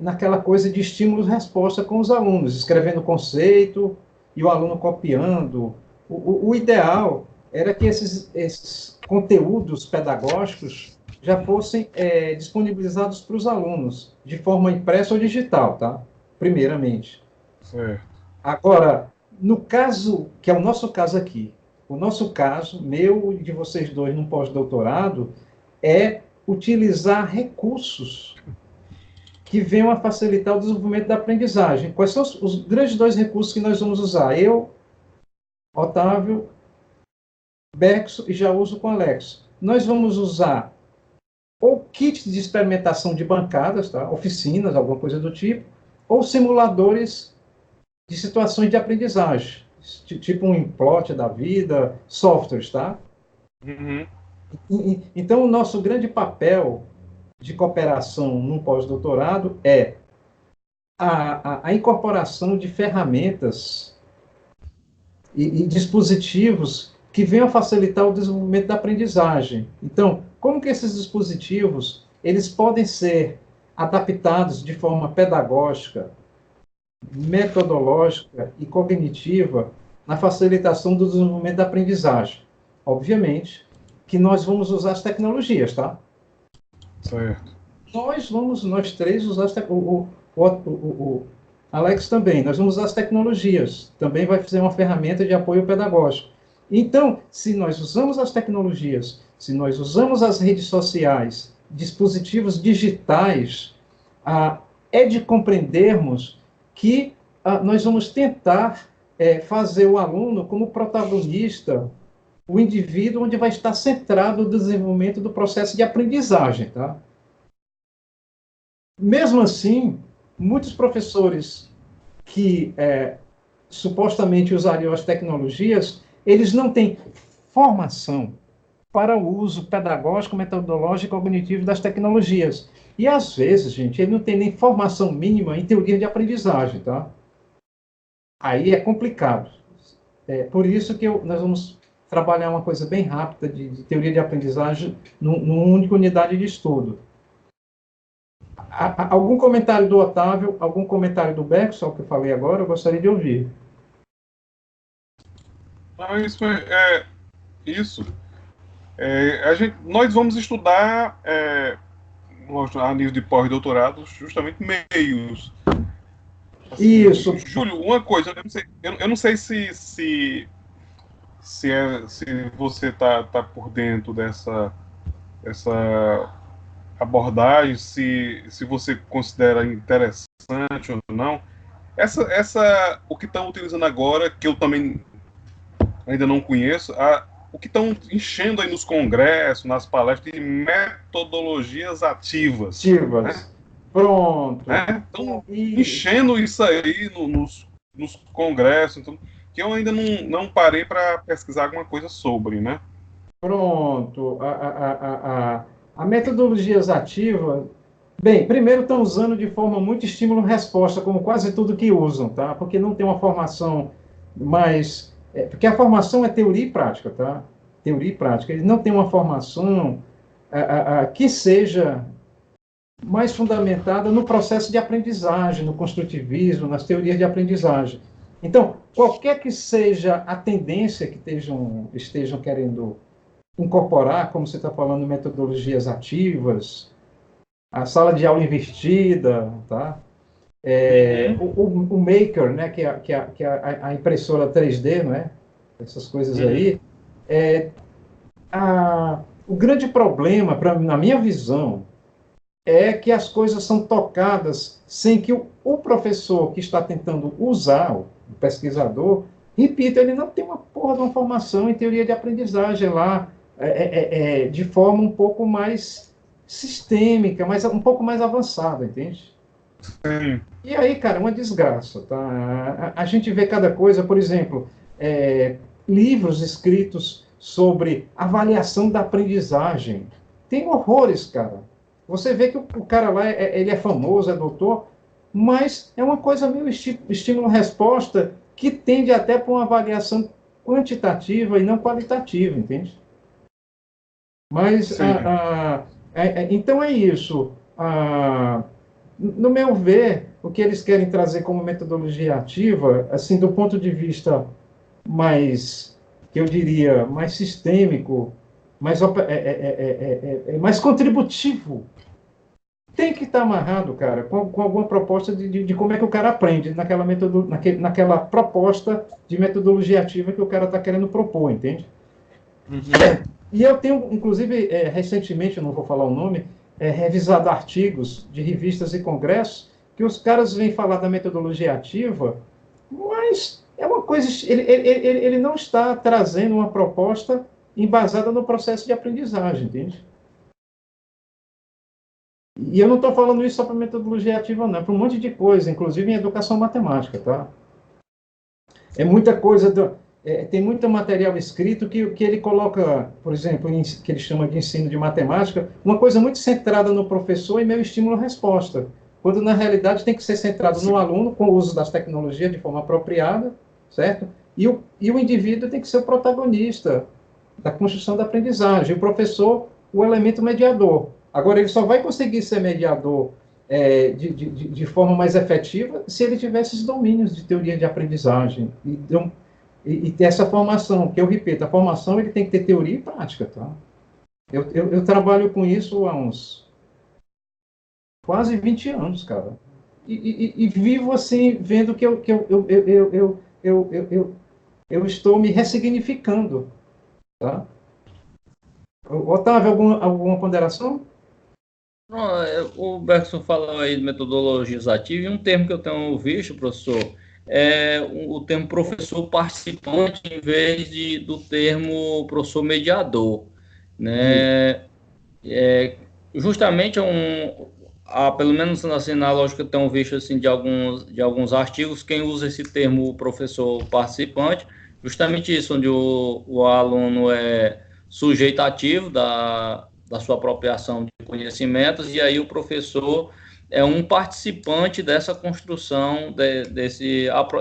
naquela coisa de estímulo-resposta com os alunos, escrevendo conceito e o aluno copiando. O ideal era que esses conteúdos pedagógicos já fossem disponibilizados para os alunos, de forma impressa ou digital, tá? Primeiramente. Certo. Agora, no caso, que é o nosso caso aqui, o nosso caso, meu e de vocês dois no pós-doutorado, é utilizar recursos que venham a facilitar o desenvolvimento da aprendizagem. Quais são os grandes dois recursos que nós vamos usar? Eu, Otávio, Bexo e já uso com Alex. Nós vamos usar ou kits de experimentação de bancadas, tá? Oficinas, alguma coisa do tipo, ou simuladores de situações de aprendizagem, tipo um Implot da vida, softwares, tá? Uhum. Então, o nosso grande papel de cooperação no pós-doutorado é a incorporação de ferramentas e dispositivos que venham a facilitar o desenvolvimento da aprendizagem. Então, como que esses dispositivos eles podem ser adaptados de forma pedagógica, metodológica e cognitiva na facilitação do desenvolvimento da aprendizagem? Obviamente que nós vamos usar as tecnologias, tá? Certo. Nós três, usar o Alex também, nós vamos usar as tecnologias, também vai fazer uma ferramenta de apoio pedagógico. Então, se nós usamos as tecnologias, se nós usamos as redes sociais, dispositivos digitais, é de compreendermos que nós vamos tentar fazer o aluno como protagonista, o indivíduo onde vai estar centrado o desenvolvimento do processo de aprendizagem, tá? Mesmo assim, muitos professores que supostamente usariam as tecnologias, eles não têm formação para o uso pedagógico, metodológico e cognitivo das tecnologias. E, às vezes, gente, ele não tem nem formação mínima em teoria de aprendizagem, tá? Aí é complicado. Por isso que nós vamos trabalhar uma coisa bem rápida de teoria de aprendizagem numa única unidade de estudo. Algum comentário do Otávio, algum comentário do Beck, só o que eu falei agora, eu gostaria de ouvir. Isso. Nós vamos estudar a nível de pós-doutorado justamente meios. Assim, isso. Júlio, uma coisa, eu não sei se você está por dentro dessa abordagem, se você considera interessante ou não. O que estão utilizando agora, que eu também ainda não conheço, o que estão enchendo aí nos congressos, nas palestras, de metodologias ativas. Né? Pronto. Estão enchendo isso aí nos congressos, então, que eu ainda não parei para pesquisar alguma coisa sobre, né? Pronto. A metodologias ativas, bem, primeiro estão usando de forma muito estímulo-resposta, como quase tudo que usam, tá? Porque não tem uma formação mais... porque a formação é teoria e prática, tá? Teoria e prática. Eles não têm uma formação que seja mais fundamentada no processo de aprendizagem, no construtivismo, nas teorias de aprendizagem. Então, qualquer que seja a tendência que estejam querendo incorporar, como você está falando, metodologias ativas, a sala de aula invertida, tá? O Maker, né, que é a impressora 3D, não é? Essas coisas aí. O grande problema, na minha visão, é que as coisas são tocadas sem que o professor que está tentando usar, o pesquisador, repito, ele não tem uma porra de uma formação em teoria de aprendizagem lá, de forma um pouco mais sistêmica, um pouco mais avançada, entende? Sim. E aí, cara, é uma desgraça, tá? A gente vê cada coisa, por exemplo, livros escritos sobre avaliação da aprendizagem. Tem horrores, cara. Você vê que o cara lá, ele é famoso, é doutor, mas é uma coisa meio estímulo-resposta que tende até para uma avaliação quantitativa e não qualitativa, entende? Mas Então é isso. No meu ver, o que eles querem trazer como metodologia ativa, assim, do ponto de vista mais, que eu diria, mais sistêmico, mais contributivo, tem que estar amarrado, cara, com alguma proposta de como é que o cara aprende naquela proposta de metodologia ativa que o cara está querendo propor, entende? Uhum. E eu tenho, inclusive, recentemente, eu não vou falar o nome, revisado artigos de revistas e congressos que os caras vêm falar da metodologia ativa, mas é uma coisa, ele não está trazendo uma proposta embasada no processo de aprendizagem, entende? E eu não estou falando isso só para metodologia ativa, não, é para um monte de coisa, inclusive em educação matemática, tá? É muita coisa, tem muito material escrito que ele coloca, por exemplo, que ele chama de ensino de matemática, uma coisa muito centrada no professor e meio estímulo-resposta, quando na realidade tem que ser centrado no aluno, com o uso das tecnologias de forma apropriada, certo? E o indivíduo tem que ser o protagonista da construção da aprendizagem, o professor, o elemento mediador. Agora, ele só vai conseguir ser mediador de forma mais efetiva se ele tiver esses domínios de teoria de aprendizagem e ter essa formação, que eu repito, a formação ele tem que ter teoria e prática, tá? Eu trabalho com isso há uns quase 20 anos, cara. E vivo assim, vendo que eu estou me ressignificando, tá? Otávio, alguma ponderação? O Bergson falou aí de metodologias ativas, e um termo que eu tenho visto, professor, é o termo professor participante em vez do termo professor mediador, né? Justamente pelo menos assim, na lógica que eu tenho visto assim, de alguns artigos, quem usa esse termo professor participante, justamente isso, onde o aluno é sujeito ativo da sua apropriação de conhecimentos, e aí o professor é um participante dessa construção,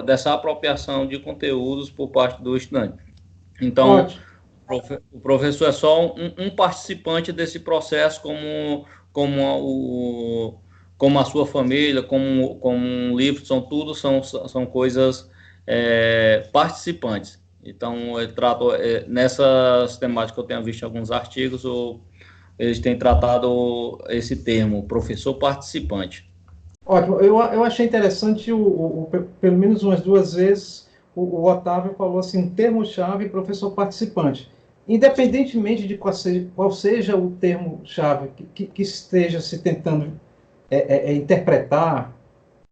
dessa apropriação de conteúdos por parte do estudante. Então, o professor é só um participante desse processo, como a sua família, como um livro, são coisas participantes. Então, eu trato nessas temáticas que eu tenho visto em alguns artigos, eles têm tratado esse termo, professor participante. Ótimo, eu achei interessante, pelo menos umas duas vezes, o Otávio falou assim, um termo-chave, professor participante. Independentemente de qual seja o termo-chave que esteja se tentando interpretar,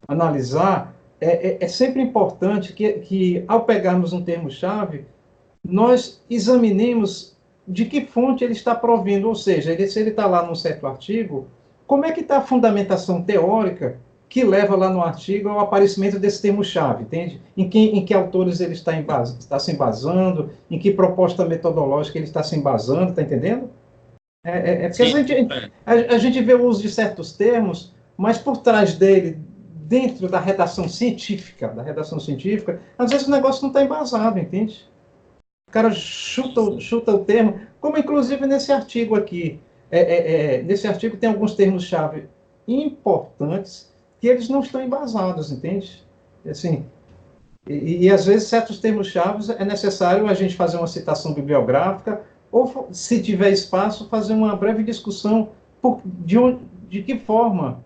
analisar, é sempre importante que, ao pegarmos um termo-chave, nós examinemos de que fonte ele está provindo, ou seja, se ele está lá num certo artigo, como é que está a fundamentação teórica que leva lá no artigo ao aparecimento desse termo-chave, entende? Em que autores ele está se embasando, em que proposta metodológica ele está se embasando, está entendendo? Porque a gente vê o uso de certos termos, mas por trás dele, dentro da redação científica, às vezes o negócio não está embasado, entende? O cara chuta o termo, como inclusive nesse artigo aqui. Nesse artigo tem alguns termos-chave importantes que eles não estão embasados, entende? Assim, e às vezes certos termos-chave é necessário a gente fazer uma citação bibliográfica ou, se tiver espaço, fazer uma breve discussão de que forma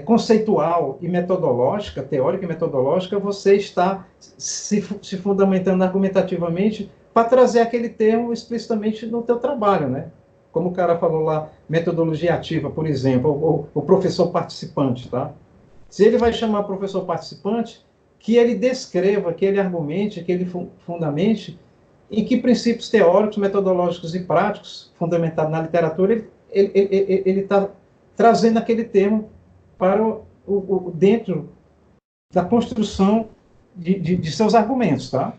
conceitual e metodológica, teórica e metodológica, você está se fundamentando argumentativamente para trazer aquele termo explicitamente no teu trabalho, né? Como o cara falou lá, metodologia ativa, por exemplo, ou o professor participante, tá? Se ele vai chamar professor participante, que ele descreva, que ele argumente, que ele fundamente em que princípios teóricos, metodológicos e práticos, fundamentados na literatura, ele está trazendo aquele termo para dentro da construção de seus argumentos, tá?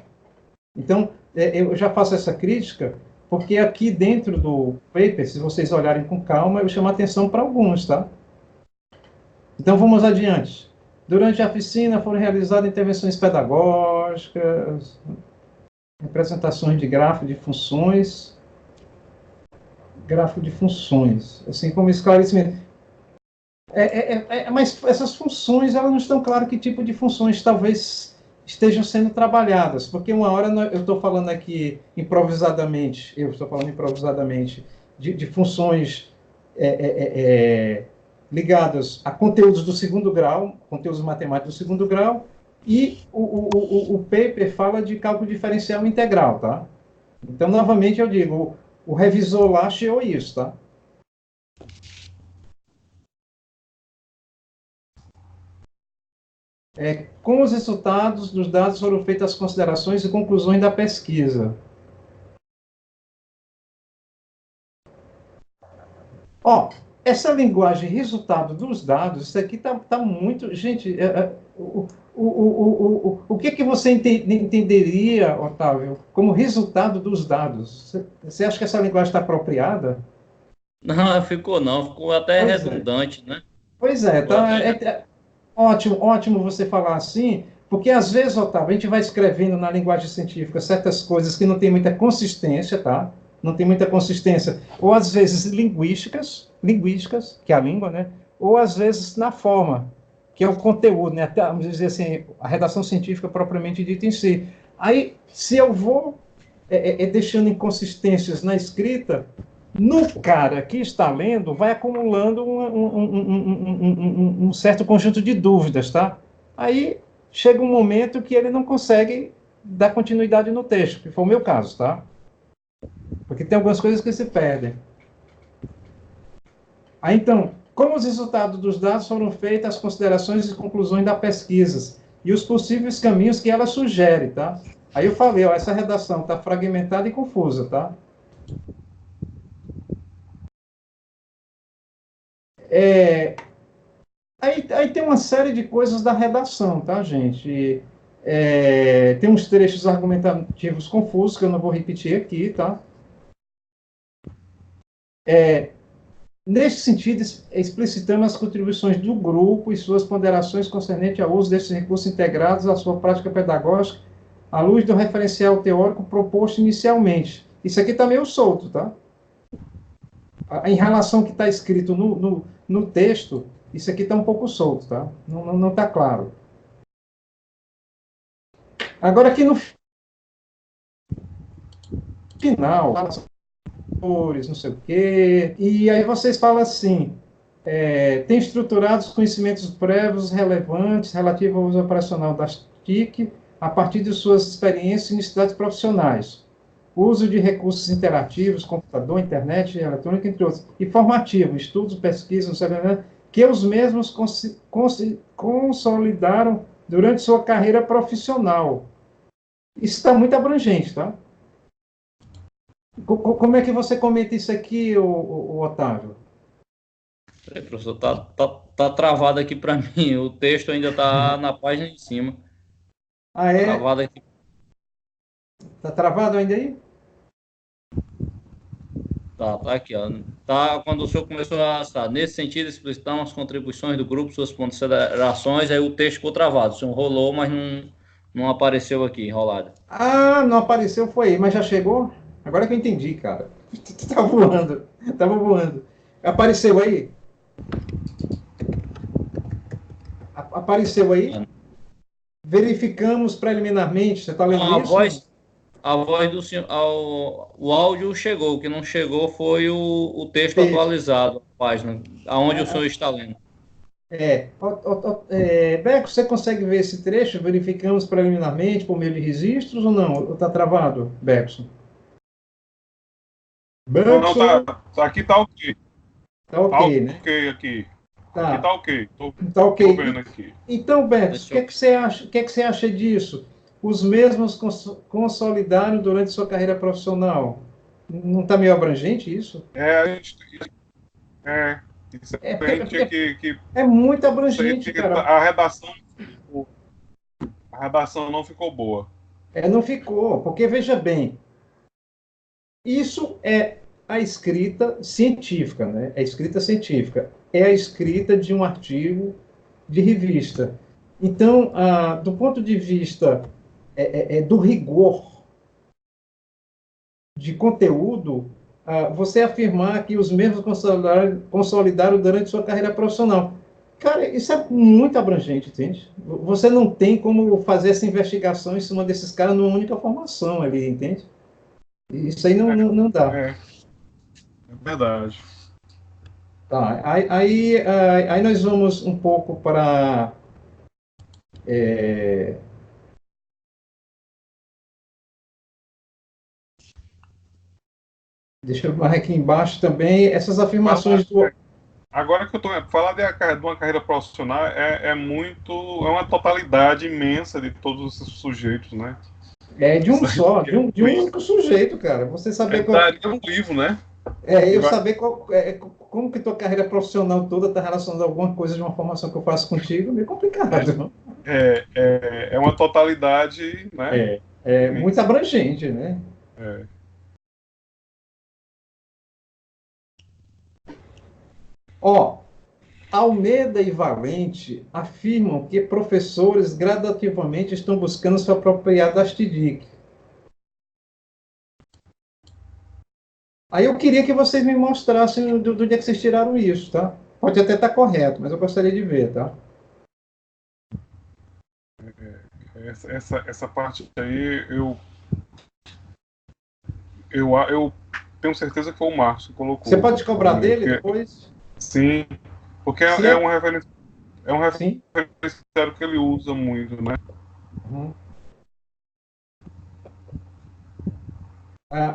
Então, eu já faço essa crítica, porque aqui dentro do paper, se vocês olharem com calma, eu chamo a atenção para alguns, tá? Então, vamos adiante. Durante a oficina foram realizadas intervenções pedagógicas, representações de gráfico de funções, gráfico de funções, assim como esclarecimento. Mas essas funções, elas não estão claras que tipo de funções talvez estejam sendo trabalhadas, porque uma hora eu estou falando aqui improvisadamente, de funções ligadas a conteúdos do segundo grau, conteúdos matemáticos do segundo grau, e o paper fala de cálculo diferencial integral, tá? Então, novamente, eu digo, o revisor lá achou isso, tá? Com os resultados dos dados foram feitas as considerações e conclusões da pesquisa. Ó, essa linguagem resultado dos dados, isso aqui tá muito... Gente, o que você entenderia, Otávio, como resultado dos dados? Você acha que essa linguagem está apropriada? Não, ficou até Pois é. redundante, né? Pois é, Ficou tá, até... ótimo você falar assim, porque às vezes, Otávio, a gente vai escrevendo na linguagem científica certas coisas que não tem muita consistência, tá? Não tem muita consistência. Ou às vezes linguísticas, que é a língua, né? Ou às vezes na forma, que é o conteúdo, né? Até, vamos dizer assim, a redação científica propriamente dita em si. Aí, se eu vou deixando inconsistências na escrita, no cara que está lendo, vai acumulando um certo conjunto de dúvidas, tá? Aí chega um momento que ele não consegue dar continuidade no texto, que foi o meu caso, tá? Porque tem algumas coisas que se perdem. Aí, então, como os resultados dos dados foram feitas, as considerações e conclusões da pesquisa e os possíveis caminhos que ela sugere, tá? Aí eu falei, ó, essa redação está fragmentada e confusa, tá? Aí tem uma série de coisas da redação, tá, gente? Tem uns trechos argumentativos confusos, que eu não vou repetir aqui, tá? Neste sentido, explicitamos as contribuições do grupo e suas ponderações concernentes ao uso desses recursos integrados à sua prática pedagógica, à luz do referencial teórico proposto inicialmente. Isso aqui está meio solto, tá? Em relação ao que está escrito no texto, isso aqui está um pouco solto, tá? Não está claro. Agora, aqui no final, não sei o quê, e aí vocês falam assim, tem estruturado os conhecimentos prévios relevantes relativos ao uso operacional das TIC a partir de suas experiências e necessidades profissionais. Uso de recursos interativos, computador, internet, eletrônica, entre outros. E formativo, estudos, pesquisas, que os mesmos consolidaram durante sua carreira profissional. Isso está muito abrangente, tá? Como é que você comenta isso aqui, o Otávio? Professor, tá travado aqui para mim. O texto ainda tá na página de cima. Ah, é? Travado aqui. Tá travado ainda aí? Tá aqui, ó. Tá, quando o senhor começou a assar, nesse sentido, explicitamos as contribuições do grupo, suas considerações, aí o texto ficou travado. O senhor rolou, mas não apareceu aqui, enrolado. Ah, não apareceu, foi aí, mas já chegou? Agora que eu entendi, cara. Tá voando, tava voando. Apareceu aí? Apareceu aí? Verificamos preliminarmente, você tá lendo isso? A voz do senhor, o áudio chegou, o que não chegou foi o texto atualizado, a página, aonde o senhor está lendo. Beco, você consegue ver esse trecho? Verificamos preliminarmente por meio de registros ou não? Ou tá travado, Beckson? Não, tá, aqui tá ok. Tá ok, né? Ok aqui. Tá. Aqui tá ok. Tá ok. Tô vendo aqui. Então, Beckson, o que é que você acha disso? Os mesmos consolidaram durante sua carreira profissional. Não está meio abrangente isso? Isso é muito abrangente, cara. A redação não ficou boa. Não ficou, porque veja bem, isso é a escrita científica, né? É escrita científica. É a escrita de um artigo de revista. Então, do ponto de vista do rigor de conteúdo, você afirmar que os mesmos consolidaram durante sua carreira profissional. Cara, isso é muito abrangente, entende? Você não tem como fazer essa investigação em cima desses caras numa única formação ali, entende? Isso aí não dá. É verdade. Tá, aí nós vamos um pouco para... deixa eu marcar aqui embaixo também, essas afirmações do... Agora que eu estou falar de uma carreira profissional é uma totalidade imensa de todos esses sujeitos, né? De um só, de um único sujeito, cara. Você saber daria um livro, né? Eu saber como que tua carreira profissional toda está relacionada a alguma coisa de uma formação que eu faço contigo, é meio complicado. É uma totalidade, né? Muito abrangente, né? Almeida e Valente afirmam que professores gradativamente estão buscando se apropriar das TDIC. Aí eu queria que vocês me mostrassem do dia que vocês tiraram isso, tá? Pode até estar correto, mas eu gostaria de ver, tá? Essa parte aí eu tenho certeza que foi o Marcos que colocou. Você pode cobrar dele depois? Sim, porque é um referenciário que ele usa muito, né? Uhum.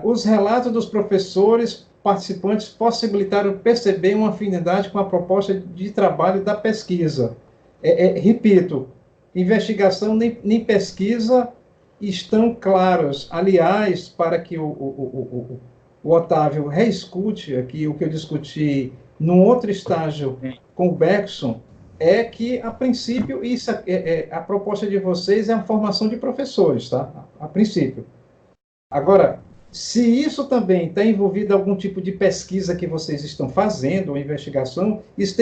Os relatos dos professores participantes possibilitaram perceber uma afinidade com a proposta de trabalho da pesquisa. Repito, investigação nem pesquisa estão claros. Aliás, para que o Otávio reescute aqui o que eu discuti num outro estágio com o Bergson, é que, a princípio, isso a proposta de vocês é a formação de professores, tá? A princípio. Agora, se isso também está envolvido em algum tipo de pesquisa que vocês estão fazendo, ou investigação, isso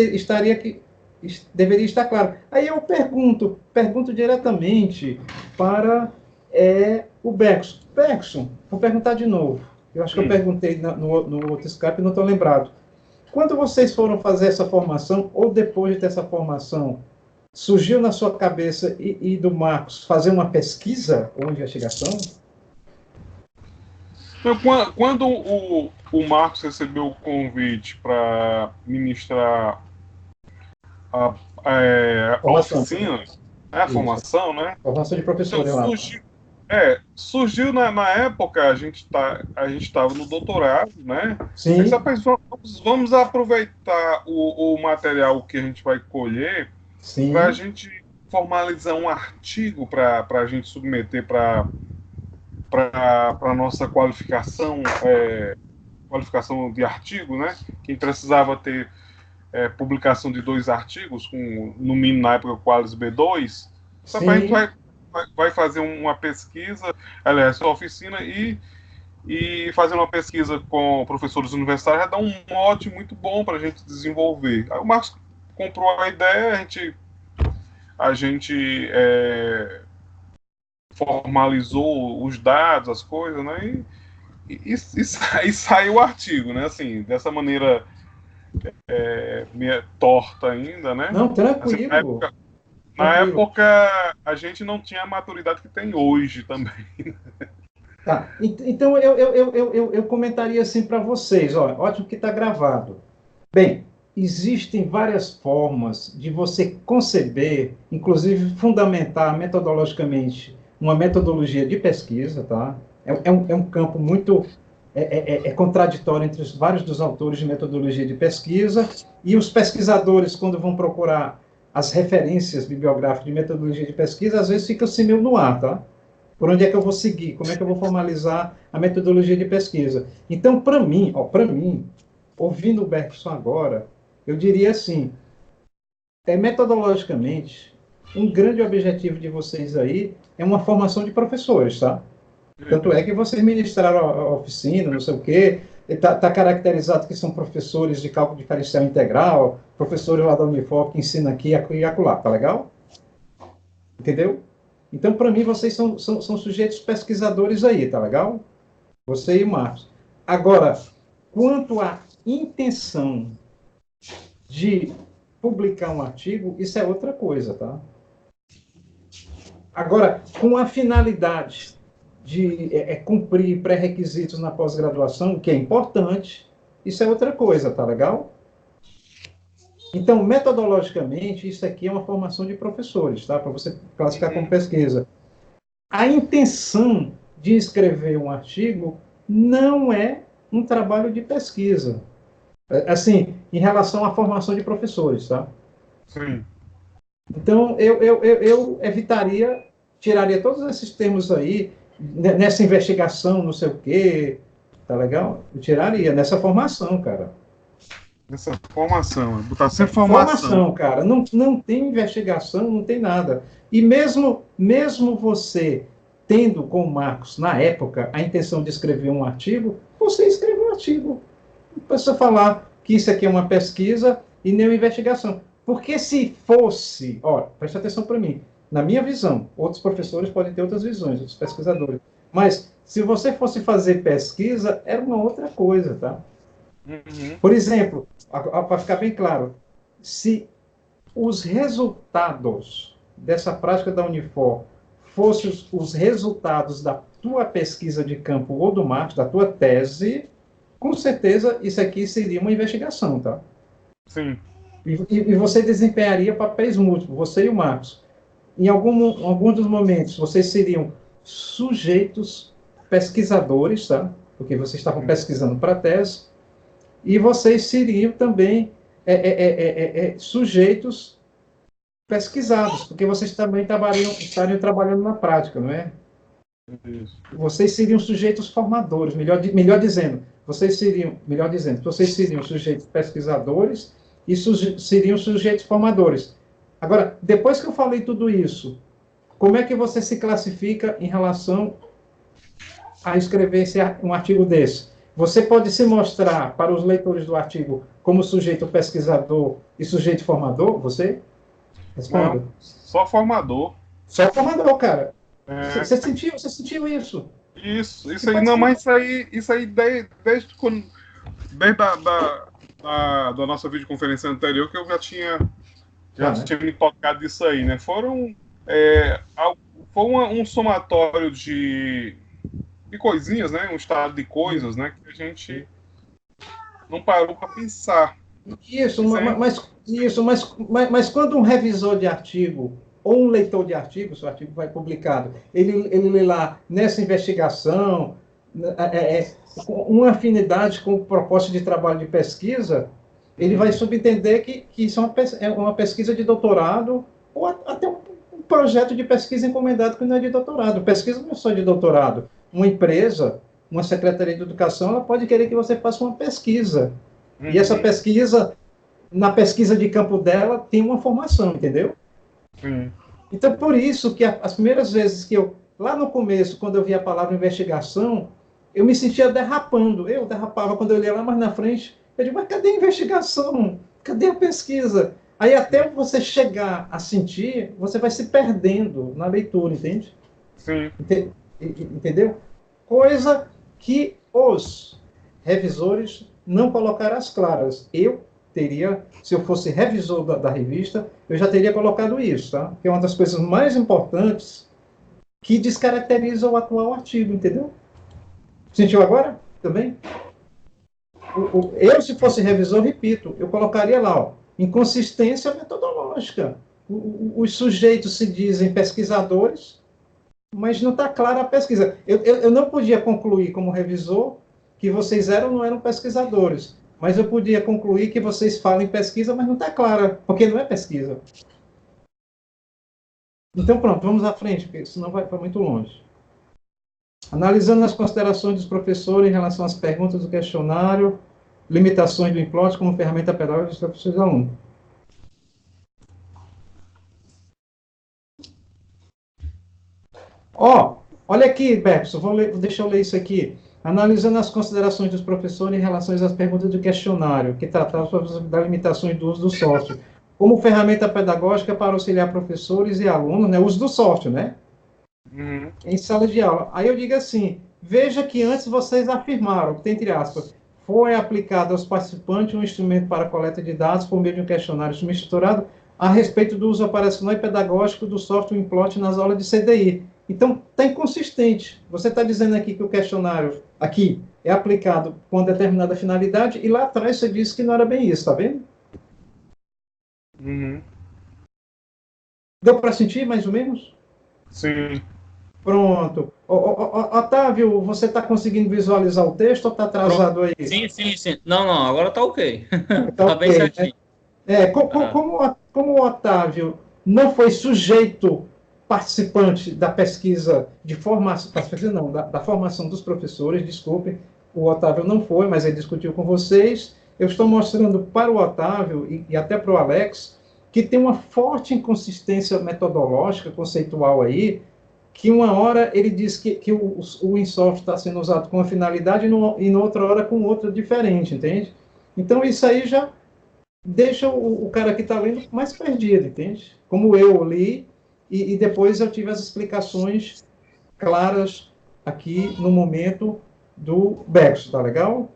deveria estar claro. Aí eu pergunto diretamente para o Bergson. Bergson, vou perguntar de novo. Eu acho que eu perguntei no outro Skype e não estou lembrado. Quando vocês foram fazer essa formação, ou depois de ter essa formação, surgiu na sua cabeça e do Marcos fazer uma pesquisa ou investigação? Quando o Marcos recebeu o convite para ministrar a oficina, a formação, né? Formação de professor, então, surgiu na época, a gente estava no doutorado, né? Sim. Vamos aproveitar o material que a gente vai colher para a gente formalizar um artigo para a gente submeter para a nossa qualificação de artigo, né? Quem precisava ter publicação de 2 artigos, no mínimo na época Qualis B2, só para a gente vai fazer uma pesquisa, aliás, uma oficina e fazer uma pesquisa com professores universitários, vai dar um mote muito bom para a gente desenvolver. Aí o Marcos comprou a ideia, a gente formalizou os dados, as coisas, né? E saiu o artigo, né? Assim, dessa maneira meio torta ainda, né? Não, tranquilo. Assim, na época, a gente não tinha a maturidade que tem hoje também. Tá. Então, eu comentaria assim para vocês, ótimo que está gravado. Bem, existem várias formas de você conceber, inclusive fundamentar metodologicamente, uma metodologia de pesquisa, tá? É um campo muito contraditório entre vários dos autores de metodologia de pesquisa, e os pesquisadores, quando vão procurar as referências bibliográficas de metodologia de pesquisa, às vezes fica assim meio no ar, tá? Por onde é que eu vou seguir? Como é que eu vou formalizar a metodologia de pesquisa? Então, para mim, ouvindo o Bergson agora, eu diria assim, metodologicamente, um grande objetivo de vocês aí é uma formação de professores, tá? Tanto é que vocês ministraram a oficina, não sei o quê, está caracterizado que são professores de cálculo diferencial integral, professores lá da Unifor que ensinam aqui e acolá, tá legal? Entendeu? Então, para mim, vocês são sujeitos pesquisadores aí, tá legal? Você e o Marcos. Agora, Quanto à intenção de publicar um artigo, isso é outra coisa, tá? Agora, com a finalidade de cumprir pré-requisitos na pós-graduação, que é importante, isso é outra coisa, tá legal? Então, metodologicamente, isso aqui é uma formação de professores, tá? Para você classificar como pesquisa. A intenção de escrever um artigo não é um trabalho de pesquisa. Assim, em relação à formação de professores, tá? Sim. Então, eu evitaria, tiraria todos esses termos aí, nessa investigação, não sei o quê, tá legal? Eu tiraria, nessa formação, cara. Nessa formação, botar sem formação. Formação, cara. Não tem investigação, não tem nada. E mesmo você tendo com o Marcos, na época, a intenção de escrever um artigo, você escreve um artigo. Não precisa falar que isso aqui é uma pesquisa e nem uma investigação. Porque se fosse, preste atenção para mim, na minha visão, outros professores podem ter outras visões, outros pesquisadores, mas se você fosse fazer pesquisa, era uma outra coisa, tá? Uhum. Por exemplo, para ficar bem claro, se os resultados dessa prática da Unifor fossem os resultados da tua pesquisa de campo ou do Marcos, da tua tese, com certeza isso aqui seria uma investigação, tá? Sim. E você desempenharia papéis múltiplos, você e o Marcos. Em algum dos momentos, vocês seriam sujeitos pesquisadores, tá? Porque vocês estavam pesquisando para a tese, e vocês seriam também sujeitos pesquisados, porque vocês também estariam trabalhando na prática, não é? Isso. Vocês seriam sujeitos formadores, melhor dizendo, vocês seriam sujeitos pesquisadores e seriam sujeitos formadores. Agora, depois que eu falei tudo isso, como é que você se classifica em relação a escrever um artigo desse? Você pode se mostrar para os leitores do artigo como sujeito pesquisador e sujeito formador? Você? Responda. Não, só formador. Só formador, cara. Você sentiu isso? Isso aí, não, mas isso aí desde quando, desde da nossa videoconferência anterior, que eu já tinha me tocado disso aí, né? Foi um somatório de coisinhas, né? Um estado de coisas, né? Que a gente não parou para pensar. Mas quando um revisor de artigo ou um leitor de artigo, se o artigo vai publicado, ele lê lá nessa investigação, uma afinidade com o propósito de trabalho de pesquisa, ele vai subentender que isso é uma pesquisa de doutorado ou até um projeto de pesquisa encomendado que não é de doutorado. Pesquisa não é só de doutorado. Uma empresa, uma secretaria de educação, ela pode querer que você faça uma pesquisa. Uhum. E essa pesquisa, na pesquisa de campo dela, tem uma formação, entendeu? Uhum. Então, por isso que as primeiras vezes que lá no começo, quando eu vi a palavra investigação, eu me sentia derrapando. Eu derrapava quando eu lia lá mais na frente. Eu digo, mas cadê a investigação? Cadê a pesquisa? Aí até você chegar a sentir, você vai se perdendo na leitura, entende? Sim. Entendeu? Coisa que os revisores não colocaram às claras. Eu teria, se eu fosse revisor da revista, eu já teria colocado isso, tá? Que é uma das coisas mais importantes que descaracteriza o atual artigo, entendeu? Sentiu agora? Também? Eu, se fosse revisor, repito, eu colocaria lá, inconsistência metodológica. Os sujeitos se dizem pesquisadores, mas não está clara a pesquisa. Eu não podia concluir como revisor que vocês eram ou não eram pesquisadores, mas eu podia concluir que vocês falam em pesquisa, mas não está clara, porque não é pesquisa. Então, pronto, vamos à frente, porque senão vai para muito longe. Analisando as considerações dos professores em relação às perguntas do questionário, limitações do implot como ferramenta pedagógica dos professores e alunos. Olha aqui, Bergson, deixa eu ler isso aqui. Analisando as considerações dos professores em relação às perguntas do questionário, que tratava das limitações do uso do software, como ferramenta pedagógica para auxiliar professores e alunos, né, uso do software, né? Em sala de aula. Aí eu digo assim, veja que antes vocês afirmaram, entre aspas, foi aplicado aos participantes um instrumento para coleta de dados por meio de um questionário estruturado a respeito do uso operacional e pedagógico do software Implot nas aulas de CDI. Então, está inconsistente. Você está dizendo aqui que o questionário aqui é aplicado com uma determinada finalidade e lá atrás você disse que não era bem isso, está vendo? Uhum. Deu para sentir, mais ou menos? Sim. Pronto. Otávio, você está conseguindo visualizar o texto ou está atrasado aí? Sim, sim, sim. Não, não, agora está ok. Tá Está bem ok, certinho. né? Como o Otávio não foi sujeito participante da pesquisa de formação, não, da formação dos professores, desculpe, o Otávio não foi, mas ele discutiu com vocês. Eu estou mostrando para o Otávio e até para o Alex que tem uma forte inconsistência metodológica, conceitual aí, que uma hora ele diz que o InSoft está sendo usado com uma finalidade e na outra hora com outra diferente, entende? Então isso aí já deixa o cara que está lendo mais perdido, entende? Como eu li, e depois eu tive as explicações claras aqui no momento do Bex, tá legal?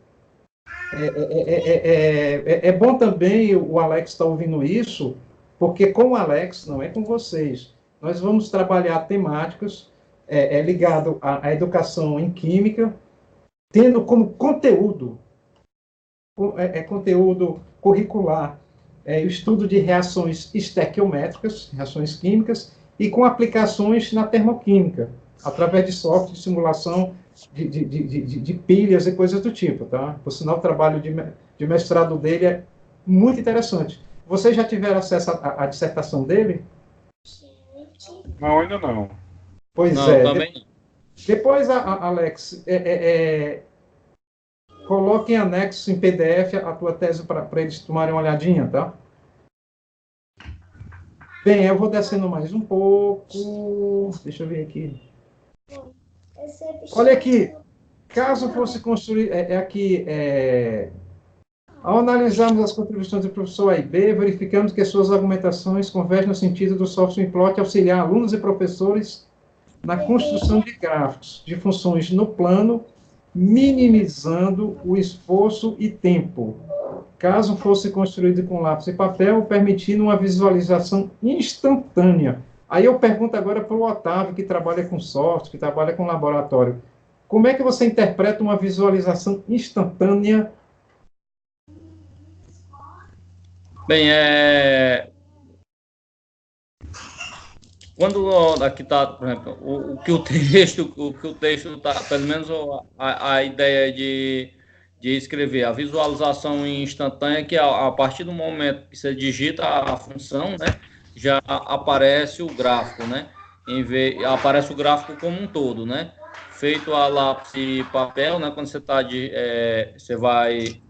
É bom também o Alex estar ouvindo isso, porque com o Alex, não é com vocês, nós vamos trabalhar temáticas ligado à educação em química, tendo como conteúdo conteúdo curricular, o estudo de reações estequiométricas, reações químicas, e com aplicações na termoquímica, através de software de simulação de pilhas e coisas do tipo. Tá? Por sinal, o trabalho de mestrado dele é muito interessante. Vocês já tiveram acesso à dissertação dele? Não, ainda não. Pois não, é. Também não. Depois, Alex, coloque em anexo em PDF a tua tese para eles tomarem uma olhadinha, tá? Bem, eu vou descendo mais um pouco. Deixa eu ver aqui. Olha aqui. Caso fosse construir... Ao analisarmos as contribuições do professor A e B, verificamos que suas argumentações convergem no sentido do software Implot auxiliar alunos e professores na construção de gráficos de funções no plano, minimizando o esforço e tempo, caso fosse construído com lápis e papel, permitindo uma visualização instantânea. Aí eu pergunto agora para o Otávio, que trabalha com software, que trabalha com laboratório, como é que você interpreta uma visualização instantânea? Bem, quando aqui está, por exemplo, o que o texto está, pelo menos a ideia de escrever a visualização instantânea, que a partir do momento que você digita a função, né, já aparece o gráfico, né? Aparece o gráfico como um todo, né? Feito a lápis e papel, né? Quando você está você vai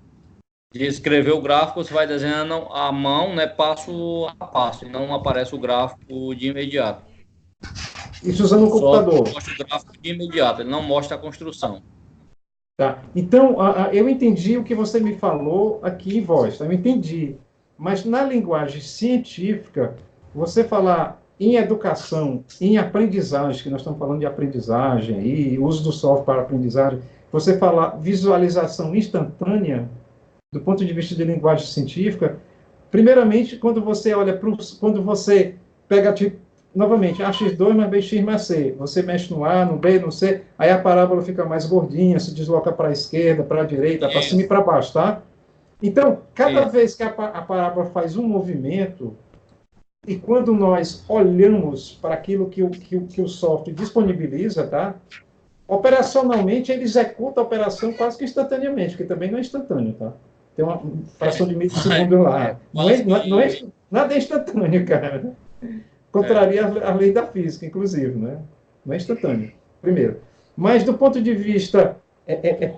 escrever o gráfico, você vai desenhando à mão, né, passo a passo, e não aparece o gráfico de imediato. Isso usando o computador. Só mostra o gráfico de imediato, ele não mostra a construção. Tá. Então, eu entendi o que você me falou aqui em voz, tá? Eu entendi. Mas na linguagem científica, você falar em educação, em aprendizagem, que nós estamos falando de aprendizagem e uso do software para aprendizagem, você falar visualização instantânea, do ponto de vista de linguagem científica, primeiramente, quando você olha quando você pega, tipo, novamente, AX2 mais BX mais C, você mexe no A, no B, no C, aí a parábola fica mais gordinha, se desloca para a esquerda, para a direita, para cima e para baixo, tá? Então, cada vez que a parábola faz um movimento, e quando nós olhamos para aquilo que o software disponibiliza, tá? Operacionalmente, ele executa a operação quase que instantaneamente, porque também não é instantâneo, tá? Tem uma fração de milissegundo lá. Nada é instantâneo, cara. Contraria a lei da física, inclusive, né? Não é instantâneo, primeiro. Mas, do ponto de vista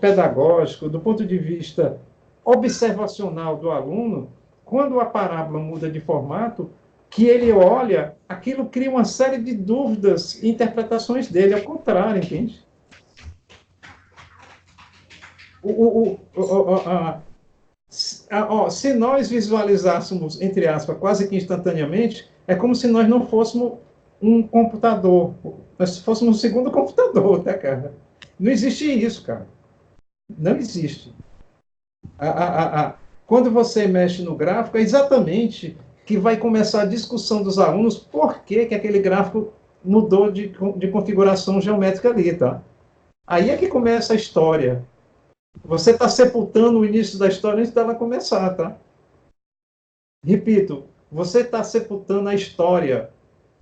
pedagógico, do ponto de vista observacional do aluno, quando a parábola muda de formato, que ele olha, aquilo cria uma série de dúvidas e interpretações dele, ao contrário, entende? Se nós visualizássemos, entre aspas, quase que instantaneamente, é como se nós não fôssemos um computador, nós fôssemos um segundo computador, tá, cara? Não existe isso, cara. Não existe. Quando você mexe no gráfico, é exatamente que vai começar a discussão dos alunos por que, que aquele gráfico mudou de configuração geométrica ali, tá? Aí é que começa a história. Você está sepultando o início da história antes dela começar, tá? Repito, você está sepultando a história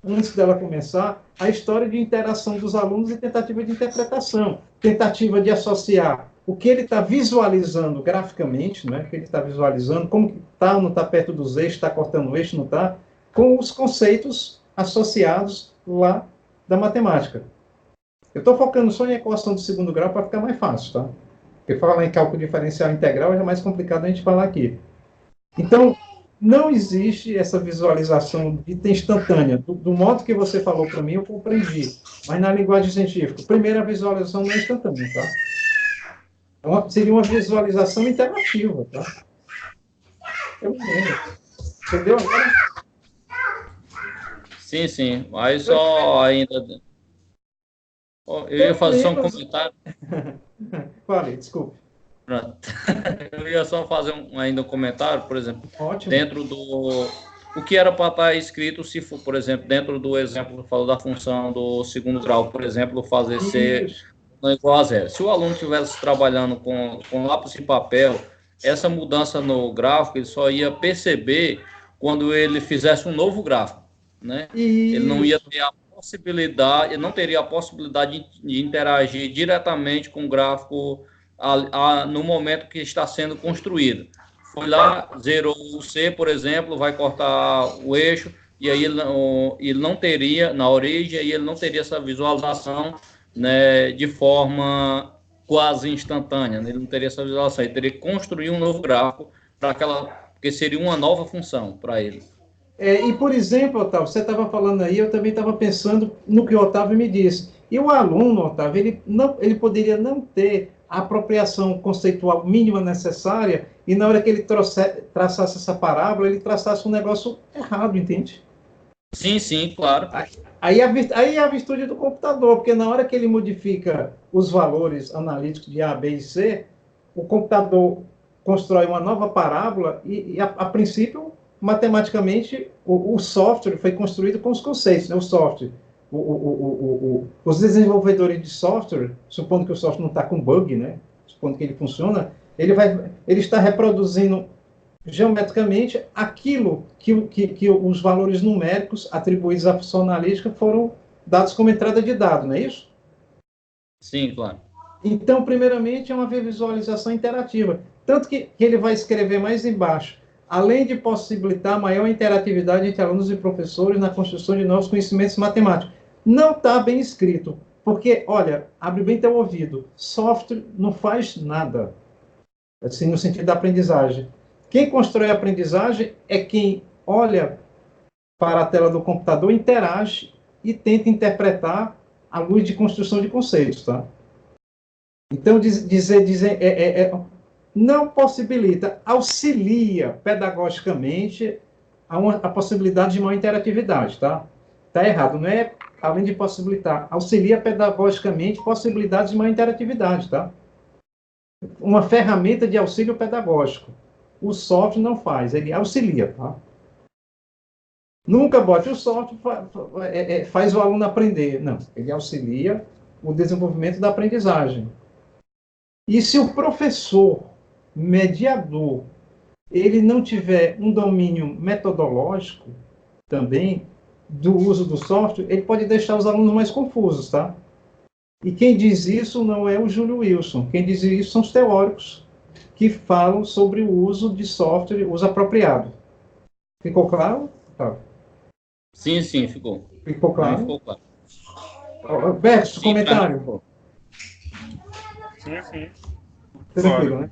antes dela começar, a história de interação dos alunos e tentativa de interpretação, tentativa de associar o que ele está visualizando graficamente, né, o que ele está visualizando, como está ou não está perto dos eixos, está cortando o eixo, não está, com os conceitos associados lá da matemática. Eu estou focando só em equação do segundo grau para ficar mais fácil, tá? Porque falar em cálculo diferencial integral é mais complicado a gente falar aqui. Então, não existe essa visualização instantânea. Do modo que você falou para mim, eu compreendi. Mas na linguagem científica, primeiro, a visualização não é instantânea, tá? Então, seria uma visualização interativa, tá? Eu não lembro. Entendeu agora? Sim, sim. Mas só ainda... Eu ia fazer só um comentário. Fale, desculpe. Pronto. Eu ia só fazer ainda um comentário, por exemplo, Ótimo. Dentro do... O que era para estar escrito se for, por exemplo, dentro do exemplo que falou da função do segundo grau, por exemplo, fazer ser não igual a zero. Se o aluno estivesse trabalhando com lápis e papel, essa mudança no gráfico, ele só ia perceber quando ele fizesse um novo gráfico, né? Ele não ia ter a possibilidade, ele não teria a possibilidade de interagir diretamente com o gráfico no momento que está sendo construído. Foi lá, zerou o C, por exemplo, vai cortar o eixo, e aí ele não teria, na origem, aí ele não teria essa visualização, né, de forma quase instantânea, né? Ele não teria essa visualização, ele teria que construir um novo gráfico para porque seria uma nova função para ele. E, por exemplo, Otávio, você estava falando aí, eu também estava pensando no que o Otávio me disse. E o aluno, Otávio, ele poderia não ter a apropriação conceitual mínima necessária e na hora que ele traçasse essa parábola, ele traçasse um negócio errado, entende? Sim, sim, claro. Aí é a virtude do computador, porque na hora que ele modifica os valores analíticos de A, B e C, o computador constrói uma nova parábola e a princípio, matematicamente, o software foi construído com os conceitos, né? O software. Os desenvolvedores de software, supondo que o software não está com bug, né? Supondo que ele funciona, ele está reproduzindo geometricamente aquilo que os valores numéricos atribuídos à função analítica foram dados como entrada de dado, não é isso? Sim, claro. Então, primeiramente, é uma visualização interativa. Tanto que ele vai escrever mais embaixo, além de possibilitar maior interatividade entre alunos e professores na construção de novos conhecimentos matemáticos. Não está bem escrito, porque, olha, abre bem teu ouvido, software não faz nada, assim, no sentido da aprendizagem. Quem constrói a aprendizagem é quem olha para a tela do computador, interage e tenta interpretar à luz de construção de conceitos, tá? Então, não possibilita, auxilia pedagogicamente a possibilidade de maior interatividade, tá? Está errado, não é além de possibilitar, auxilia pedagogicamente possibilidades de maior interatividade, tá? Uma ferramenta de auxílio pedagógico. O software não faz, ele auxilia, tá? Nunca bote o software, faz o aluno aprender. Não, ele auxilia o desenvolvimento da aprendizagem. E se o professor, mediador, ele não tiver um domínio metodológico também do uso do software, ele pode deixar os alunos mais confusos, tá? E quem diz isso não é o Júlio Wilson. Quem diz isso são os teóricos que falam sobre o uso de software, uso apropriado. Ficou claro? Tá. Sim, sim, ficou. Ficou claro? Ficou claro. Berto, comentário? Sim, sim. Tranquilo, né?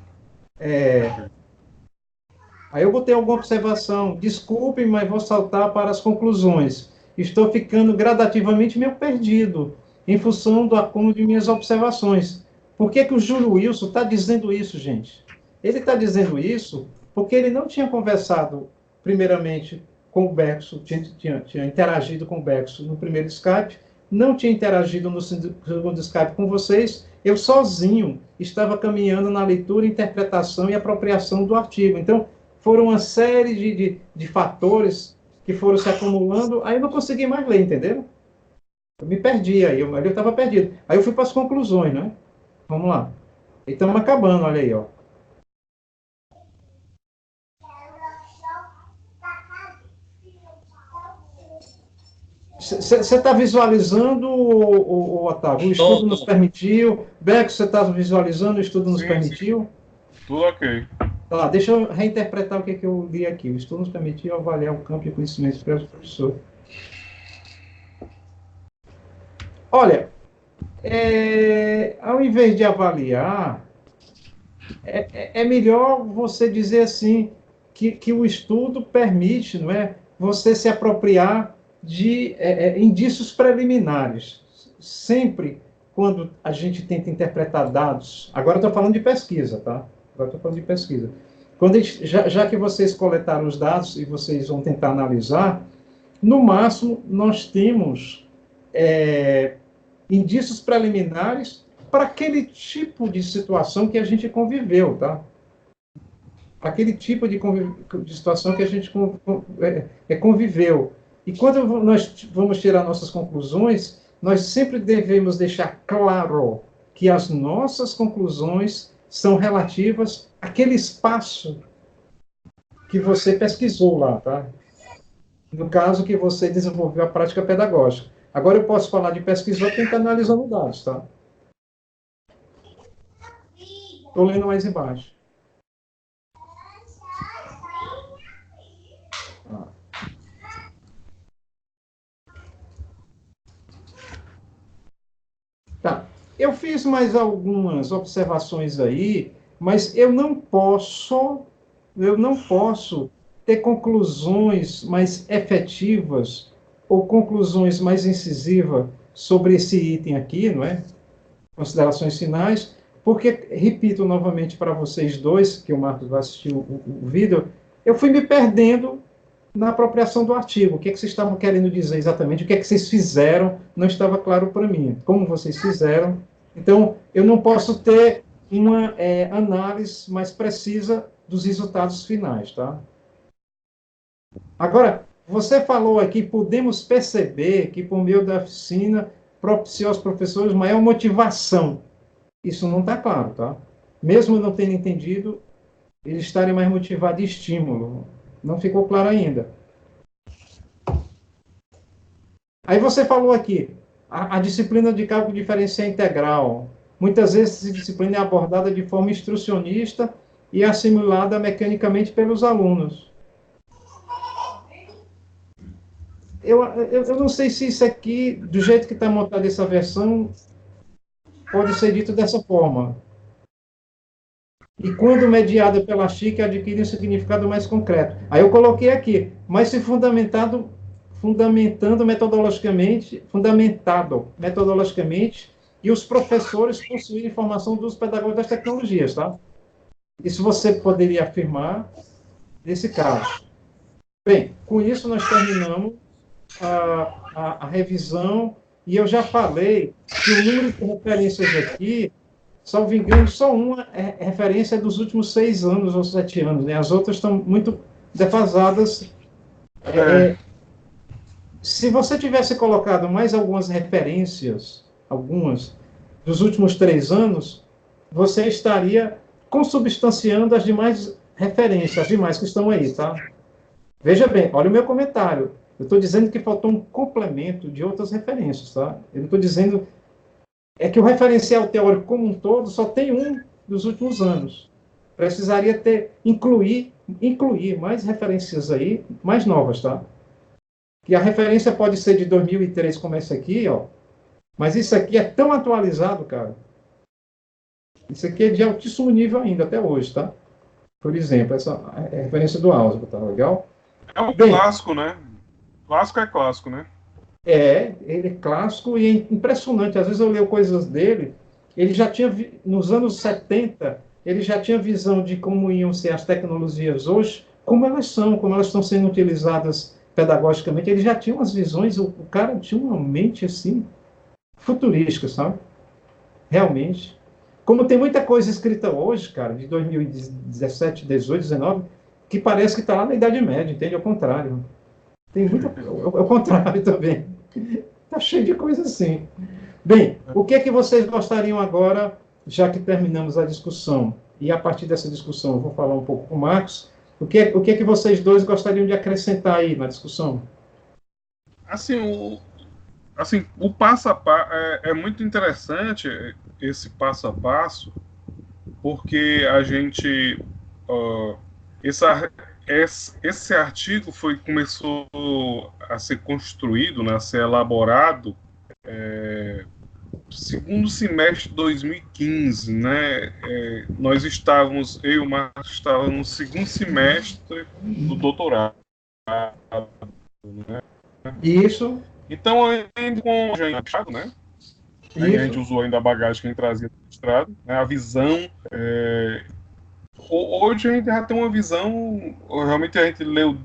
Aí eu botei alguma observação. Desculpe, mas vou saltar para as conclusões. Estou ficando gradativamente meio perdido em função do acúmulo de minhas observações. Por que o Júlio Wilson está dizendo isso, gente? Ele está dizendo isso porque ele não tinha conversado, primeiramente, com o Bergson, tinha interagido com o Bergson no primeiro Skype, não tinha interagido no segundo Skype com vocês, eu sozinho estava caminhando na leitura, interpretação e apropriação do artigo. Então, foram uma série de fatores que foram se acumulando, aí eu não consegui mais ler, entendeu? Eu me perdi aí, eu estava perdido. Aí eu fui para as conclusões, né? Vamos lá. E estamos acabando, olha aí, ó. Você está visualizando, Otávio? O estudo nos permitiu. Beco, você está visualizando? O estudo nos permitiu? Tudo ok. Tá, deixa eu reinterpretar o que eu li aqui. O estudo nos permitiu avaliar o campo de conhecimentos para o professor. Olha, ao invés de avaliar, é melhor você dizer assim que o estudo permite, não é, você se apropriar de indícios preliminares. Sempre quando a gente tenta interpretar dados, agora estou falando de pesquisa, tá? Agora estou falando de pesquisa. Quando já que vocês coletaram os dados e vocês vão tentar analisar, no máximo nós temos indícios preliminares para aquele tipo de situação que a gente conviveu, tá? Aquele tipo de situação que a gente conviveu. E quando nós vamos tirar nossas conclusões, nós sempre devemos deixar claro que as nossas conclusões são relativas àquele espaço que você pesquisou lá, tá? No caso que você desenvolveu a prática pedagógica. Agora eu posso falar de pesquisa quem está analisando dados, tá? Estou lendo mais embaixo. Tá. Eu fiz mais algumas observações aí, mas eu não posso ter conclusões mais efetivas ou conclusões mais incisivas sobre esse item aqui, não é? Considerações finais, porque, repito novamente para vocês dois, que o Marcos vai assistir o vídeo, eu fui me perdendo na apropriação do artigo. O que vocês estavam querendo dizer exatamente? O que vocês fizeram? Não estava claro para mim. Como vocês fizeram? Então, eu não posso ter uma análise mais precisa dos resultados finais, tá? Agora, você falou aqui, podemos perceber que, por meio da oficina, propiciou aos professores maior motivação. Isso não está claro, tá? Mesmo não tendo entendido, eles estarem mais motivados de estímulo. Não ficou claro ainda. Aí você falou aqui, a disciplina de cálculo diferencial integral. Muitas vezes essa disciplina é abordada de forma instrucionista e assimilada mecanicamente pelos alunos. Eu não sei se isso aqui, do jeito que está montada essa versão, pode ser dito dessa forma. E quando mediada pela XIC, adquire um significado mais concreto. Aí eu coloquei aqui, mas se fundamentado metodologicamente, e os professores possuírem informação dos pedagogos das tecnologias, tá? Isso você poderia afirmar nesse caso. Bem, com isso nós terminamos a revisão, e eu já falei que o número de referências aqui, salvo engano, só uma referência é dos últimos 6 anos ou 7 anos, né? As outras estão muito defasadas. Se você tivesse colocado mais algumas referências, algumas, dos últimos 3 anos, você estaria consubstanciando as demais referências, as demais que estão aí, tá? Veja bem, olha o meu comentário. Eu estou dizendo que faltou um complemento de outras referências, tá? Eu não estou dizendo... É que o referencial teórico como um todo só tem um dos últimos anos. Precisaria incluir mais referências aí, mais novas, tá? E a referência pode ser de 2003, como essa aqui, ó. Mas isso aqui é tão atualizado, cara. Isso aqui é de altíssimo nível ainda, até hoje, tá? Por exemplo, essa é a referência do Álvaro, tá legal? É um clássico, né? Clássico é clássico, né? Ele é clássico e é impressionante. Às vezes eu leio coisas dele, ele já tinha, nos anos 70, ele já tinha visão de como iam ser as tecnologias hoje, como elas estão sendo utilizadas pedagogicamente. Ele já tinha umas visões, o cara tinha uma mente assim, futurística, sabe? Realmente. Como tem muita coisa escrita hoje, cara, de 2017, 18, 19, que parece que está lá na Idade Média, entende? Ao contrário. Tem muito ao contrário também. Está cheio de coisa assim. Bem, o que é que vocês gostariam agora, já que terminamos a discussão, e a partir dessa discussão eu vou falar um pouco com o Marcos, o que é que vocês dois gostariam de acrescentar aí na discussão? Assim, o passo a passo é muito interessante esse passo a passo, porque a gente esse artigo começou a ser construído, né, a ser elaborado segundo semestre de 2015, né? Eu e o Marcos estávamos no segundo semestre do doutorado, né? Isso. Então, ainda com o Jean, né? A gente usou ainda a bagagem que a gente trazia do mestrado, né? A visão. Hoje a gente já tem uma visão. Realmente a gente leu.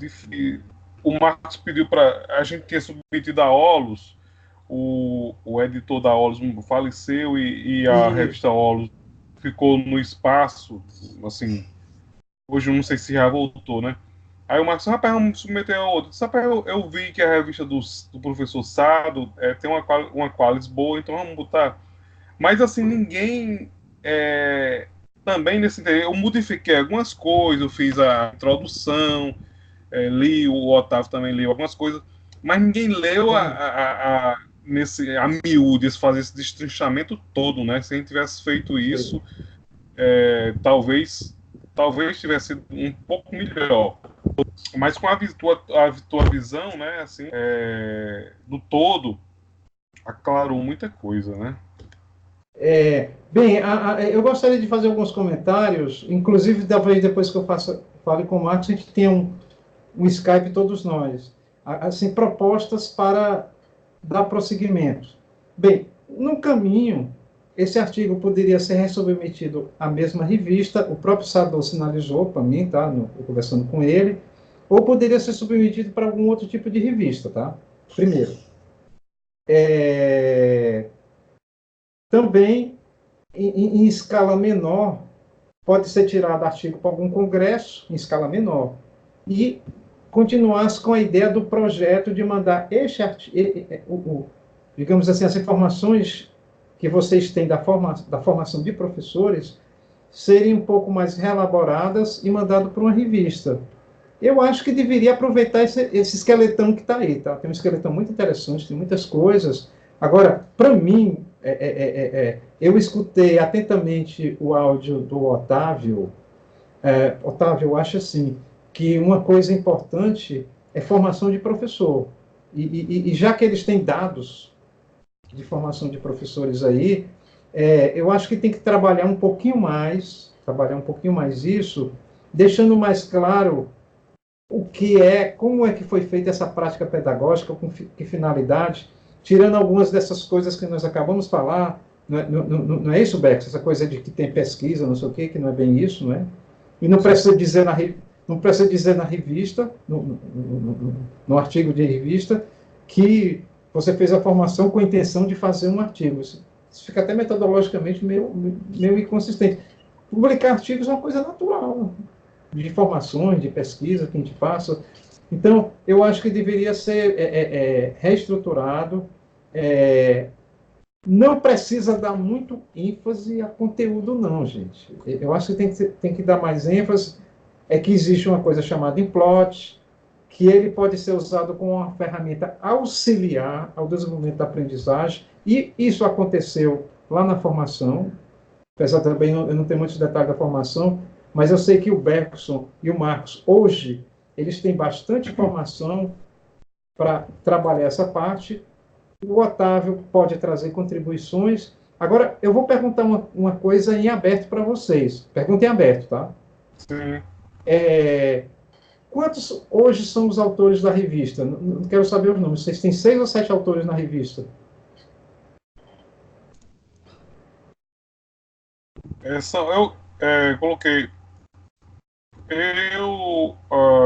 O Marcos pediu para. A gente tinha submetido a Olus. O editor da Olus faleceu e a revista Olus ficou no espaço. Assim, hoje eu não sei se já voltou, né? Aí o Marcos, rapaz, vamos submeter a outra. Rapaz, eu vi que a revista do professor Sado tem uma qualidade boa, então vamos botar. Mas, assim, ninguém... também nesse interesse, eu modifiquei algumas coisas, eu fiz a introdução, li, o Otávio também leu algumas coisas, mas ninguém leu a miúde, fazer esse destrinchamento todo, né? Se a gente tivesse feito isso, talvez tivesse sido um pouco melhor. Mas com a tua visão, né, assim, do todo, aclarou muita coisa, né? Bem, eu gostaria de fazer alguns comentários, inclusive talvez depois que eu fale com o Marcos, a gente tenha um Skype todos nós, assim, propostas para dar prosseguimento. Bem, no caminho, esse artigo poderia ser ressubmetido à mesma revista, o próprio Sador sinalizou para mim, tá, conversando com ele, ou poderia ser submetido para algum outro tipo de revista, tá? Primeiro. Também, em escala menor, pode ser tirado artigo para algum congresso, em escala menor, e continuasse com a ideia do projeto de mandar digamos assim, as informações que vocês têm da formação de professores serem um pouco mais reelaboradas e mandado para uma revista. Eu acho que deveria aproveitar esse esqueletão que está aí, tá? Tem um esqueletão muito interessante, tem muitas coisas. Agora, para mim, eu escutei atentamente o áudio do Otávio. Otávio, eu acho assim, que uma coisa importante é formação de professor. E já que eles têm dados de formação de professores aí, eu acho que tem que trabalhar um pouquinho mais isso, deixando mais claro como é que foi feita essa prática pedagógica, com que finalidade, tirando algumas dessas coisas que nós acabamos de falar. Não é isso, Bex? Essa coisa de que tem pesquisa, não sei o quê, que não é bem isso, não é? E não precisa dizer na revista, no artigo de revista, que você fez a formação com a intenção de fazer um artigo. Isso fica até metodologicamente meio inconsistente. Publicar artigos é uma coisa natural, de informações, de pesquisa que a gente passa. Então, eu acho que deveria ser reestruturado. Não precisa dar muito ênfase a conteúdo, não, gente. Eu acho que tem que dar mais ênfase. Que existe uma coisa chamada Implot, que ele pode ser usado como uma ferramenta auxiliar ao desenvolvimento da aprendizagem, e isso aconteceu lá na formação, apesar também eu não tenho muitos detalhes da formação, mas eu sei que o Bergson e o Marcos, hoje, eles têm bastante informação para trabalhar essa parte. O Otávio pode trazer contribuições. Agora, eu vou perguntar uma coisa em aberto para vocês. Pergunta em aberto, tá? Sim. Quantos hoje são os autores da revista? Não quero saber os nomes. Vocês têm 6 ou 7 autores na revista? Eu coloquei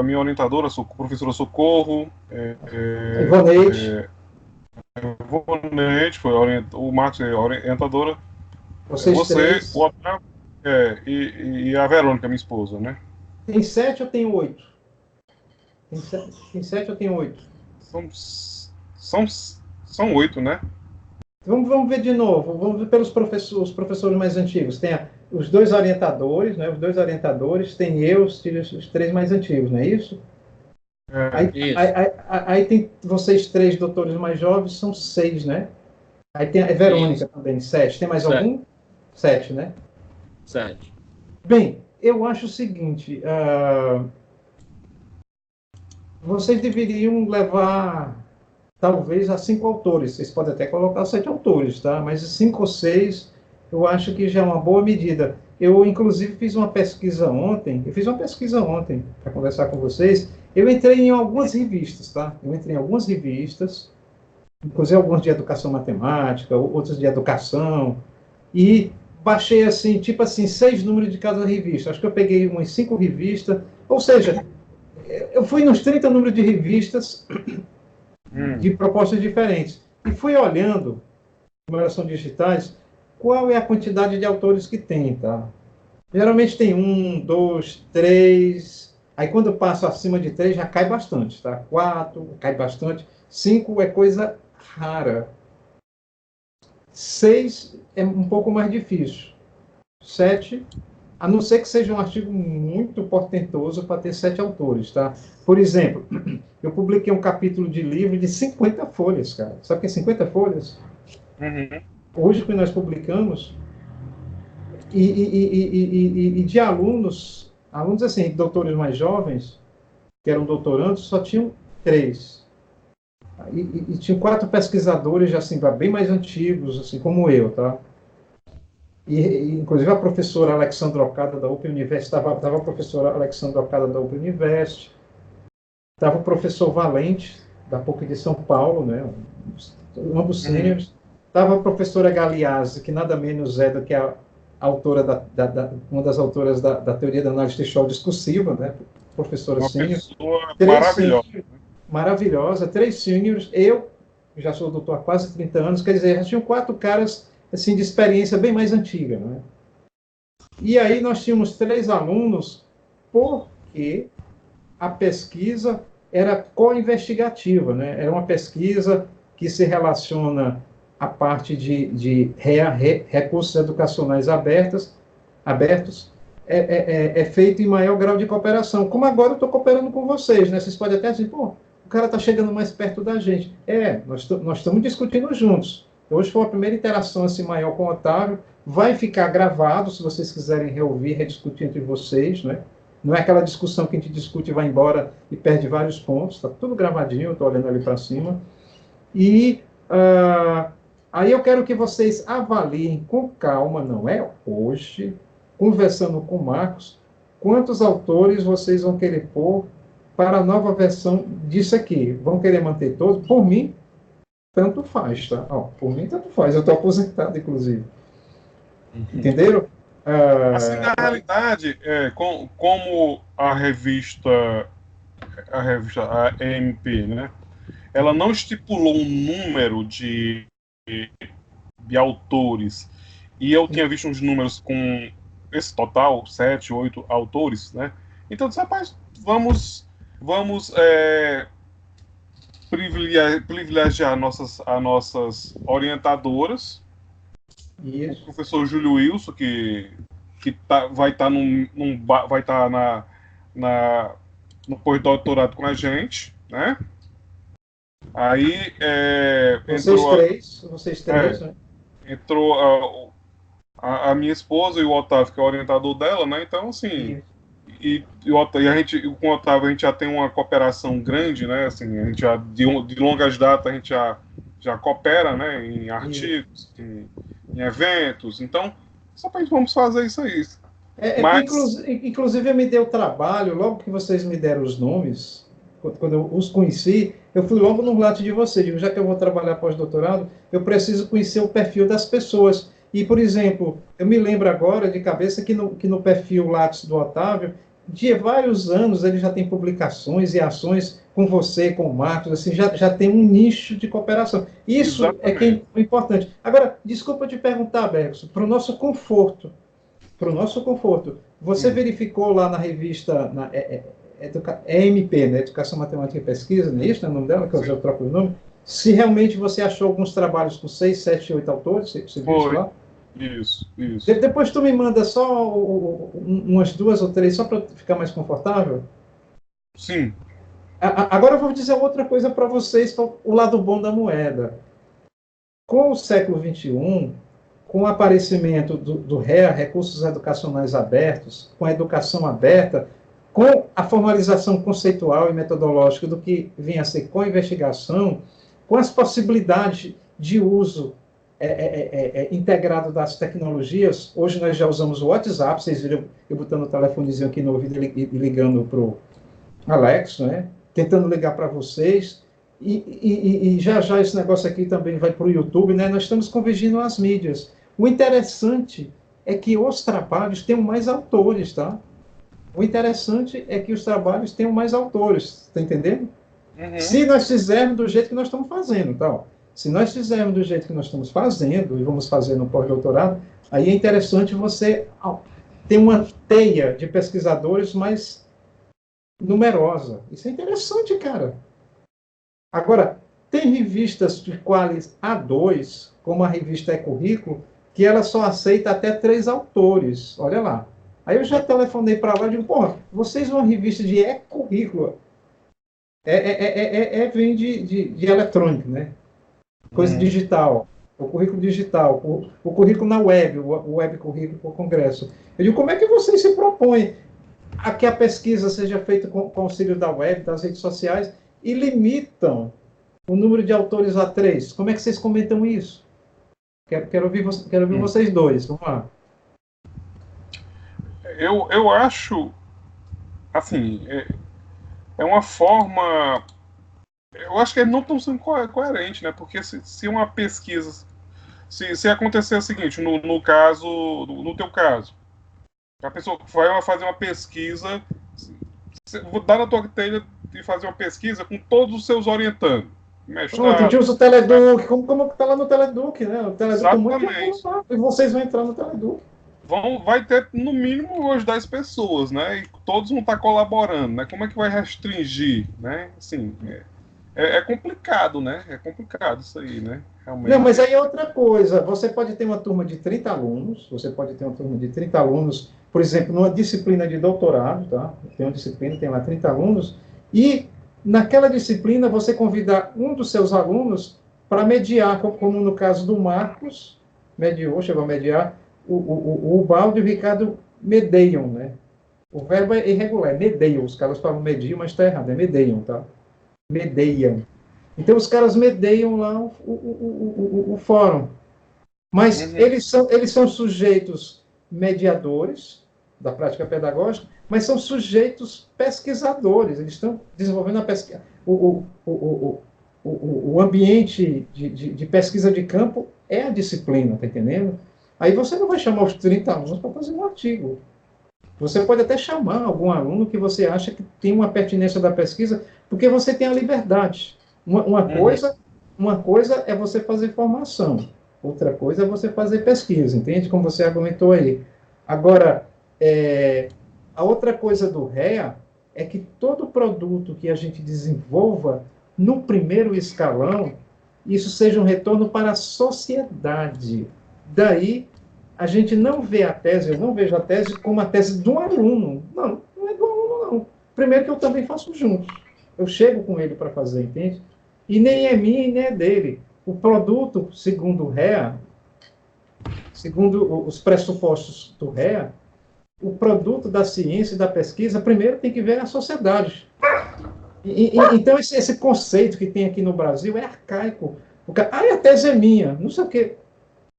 minha orientadora, professora Socorro, Ivoneide. Ivonete, o Marcos é orientadora. Vocês Você, três. o Otávio, e a Verônica, minha esposa, né? Tem 7 ou tem 8? Tem 7 ou tem 8? São 8, né? Vamos ver de novo. Vamos ver pelos os professores mais antigos. Tem os 2 orientadores, né? Os 2 orientadores. Tem eu, os 3 mais antigos, não é isso? Aí tem vocês 3 doutores mais jovens, são 6, né? Aí tem a Verônica também, 7. Tem mais algum? 7, né? 7. Bem, eu acho o seguinte, vocês deveriam levar, talvez, a 5 autores. Vocês podem até colocar 7 autores, tá? Mas 5 ou 6, eu acho que já é uma boa medida. Eu, inclusive, fiz uma pesquisa ontem, para conversar com vocês. Eu entrei em algumas revistas, tá? Inclusive algumas de educação matemática, outras de educação, e baixei, assim, tipo assim, 6 números de cada revista. Acho que eu peguei umas 5 revistas, ou seja, eu fui nos 30 números de revistas de propostas diferentes, e fui olhando, numeração digitais, qual é a quantidade de autores que tem, tá? Geralmente tem 1, 2, 3, aí quando passa acima de 3 já cai bastante, tá? 4, cai bastante, 5 é coisa rara. 6 é um pouco mais difícil. 7, a não ser que seja um artigo muito portentoso para ter 7 autores, tá? Por exemplo, eu publiquei um capítulo de livro de 50 folhas, cara. Sabe o que é 50 folhas? Uhum. Hoje que nós publicamos, e de alunos assim, doutores mais jovens, que eram doutorandos, só tinham 3. E tinham 4 pesquisadores, já, assim, bem mais antigos, assim, como eu, tá? Inclusive a professora Alexandra Ocada da Open University, estava a professora Alexandra Ocada da Open University, estava o professor Valente, da PUC de São Paulo, né? Ambos sêniores, estava a professora Galeazzi, que nada menos é do que a autora uma das autoras da teoria da análise textual discursiva, né? Professora sênior. Maravilhosa. Maravilhosa, 3 sêniores, eu já sou doutor há quase 30 anos, quer dizer, já tinham 4 caras assim, de experiência bem mais antiga, né? E aí nós tínhamos 3 alunos, porque a pesquisa era co-investigativa, né? Era uma pesquisa que se relaciona à parte de recursos educacionais abertos, é feito em maior grau de cooperação. Como agora eu estou cooperando com vocês, né? Vocês podem até dizer, pô, o cara está chegando mais perto da gente. Nós estamos discutindo juntos. Hoje foi a primeira interação assim, maior com o Otávio. Vai ficar gravado, se vocês quiserem reouvir, rediscutir entre vocês, né? Não é aquela discussão que a gente discute e vai embora e perde vários pontos. Está tudo gravadinho, eu estou olhando ali para cima. E aí eu quero que vocês avaliem com calma, não é hoje, conversando com o Marcos, quantos autores vocês vão querer pôr para a nova versão disso aqui. Vão querer manter todos? Por mim, tanto faz, tá? Por mim, tanto faz. Eu estou aposentado, inclusive. Entenderam? Assim, na realidade, como a revista AMP, né? Ela não estipulou um número de autores. E eu tinha visto uns números com esse total, 7, 8 autores, né? Então, rapaz, vamos privilegiar as nossas orientadoras. Isso. O professor Júlio Wilson, que vai estar no pós-doutorado com a gente, né? Aí vocês três, né? Entrou a minha esposa e o Otávio, que é o orientador dela, né? Então, assim, com o Otávio a gente já tem uma cooperação grande, né? Assim, a gente já, de longas datas, a gente já coopera, né? Em artigos, em eventos. Então, só para vamos fazer isso aí. Inclusive, eu me dei o trabalho, logo que vocês me deram os nomes, quando eu os conheci, eu fui logo no relato de vocês. Digo, já que eu vou trabalhar pós-doutorado, eu preciso conhecer o perfil das pessoas. E, por exemplo, eu me lembro agora de cabeça que no perfil Lattes do Otávio de vários anos ele já tem publicações e ações com você, com o Marcos, assim, já tem um nicho de cooperação. Isso é que é importante. Agora, desculpa te perguntar, Bergson, para o nosso conforto, você verificou lá na revista, EMP, né, Educação, Matemática e Pesquisa, não é isso, é o nome dela, que eu já troco o nome, se realmente você achou alguns trabalhos com 6, 7, 8 autores, você viu isso lá? Isso. Depois tu me manda só umas 2 ou 3, só para ficar mais confortável? Sim. Agora eu vou dizer outra coisa para vocês, o lado bom da moeda. Com o século XXI, com o aparecimento do REA, Recursos Educacionais Abertos, com a educação aberta, com a formalização conceitual e metodológica do que vinha a ser com a investigação, com as possibilidades de uso integrado das tecnologias. Hoje nós já usamos o WhatsApp, vocês viram eu botando o telefonezinho aqui no ouvido e ligando para o Alex, né? Tentando ligar para vocês, e já esse negócio aqui também vai para o YouTube, né? Nós estamos convergindo as mídias. O interessante é que os trabalhos tenham mais autores, tá? O interessante é que os trabalhos tenham mais autores, tá entendendo? Uhum. Se nós fizermos do jeito que nós estamos fazendo, tá? Se nós fizermos do jeito que nós estamos fazendo, e vamos fazer no pós-doutorado, aí é interessante você ter uma teia de pesquisadores mais numerosa. Isso é interessante, cara. Agora, tem revistas de qualis A2, como a revista E-Currículo, que ela só aceita até 3 autores. Olha lá. Aí eu já telefonei para lá e digo, porra, vocês uma revista de E-Currículo. Vem de eletrônico, né? Coisa digital. O currículo digital, o currículo na web, o web currículo para o congresso. Eu digo, como é que vocês se propõem a que a pesquisa seja feita com auxílio da web, das redes sociais, e limitam o número de autores a 3? Como é que vocês comentam isso? Quero ouvir vocês dois. Vamos lá. Eu acho, assim, é uma forma... Eu acho que eles não estão sendo coerentes, né? Porque se uma pesquisa... Se acontecer o seguinte, no teu caso, a pessoa vai fazer uma pesquisa, vou dar na tua telha de fazer uma pesquisa com todos os seus orientandos. Pronto, a gente usa o Teleduc, como está lá no Teleduc, né? O Teleduc é muito bom, e vocês vão entrar no Teleduc. Vai ter, no mínimo, umas 10 pessoas, né? E todos vão estar colaborando, né? Como é que vai restringir, né? Assim, é complicado, né? É complicado isso aí, né? Realmente. Não, mas aí é outra coisa. Você pode ter uma turma de 30 alunos, por exemplo, numa disciplina de doutorado, tá? Tem uma disciplina, tem lá 30 alunos, e naquela disciplina você convidar um dos seus alunos para mediar, como no caso do Marcos, chegou a mediar, o Ubaldo e o Ricardo medeiam, né? O verbo é irregular, medeiam. Os caras falam mediam, mas está errado, é medeiam, tá? Medeiam. Então, os caras medeiam lá o fórum. Mas eles são sujeitos mediadores da prática pedagógica, mas são sujeitos pesquisadores. Eles estão desenvolvendo a pesquisa. O ambiente de pesquisa de campo é a disciplina, tá entendendo? Aí você não vai chamar os 30 alunos para fazer um artigo. Você pode até chamar algum aluno que você acha que tem uma pertinência da pesquisa, porque você tem a liberdade. Uma coisa é você fazer formação, outra coisa é você fazer pesquisa, entende? Como você argumentou aí. Agora, a outra coisa do REA é que todo produto que a gente desenvolva no primeiro escalão, isso seja um retorno para a sociedade. Daí, a gente não vê a tese, eu não vejo a tese como a tese do aluno. Não é do aluno, não. Primeiro que eu também faço junto. Eu chego com ele para fazer, entende? E nem é minha e nem é dele. O produto, segundo o REA, segundo os pressupostos do REA, o produto da ciência e da pesquisa, primeiro tem que ver a sociedade. Então, esse conceito que tem aqui no Brasil é arcaico. A tese é minha, não sei o quê.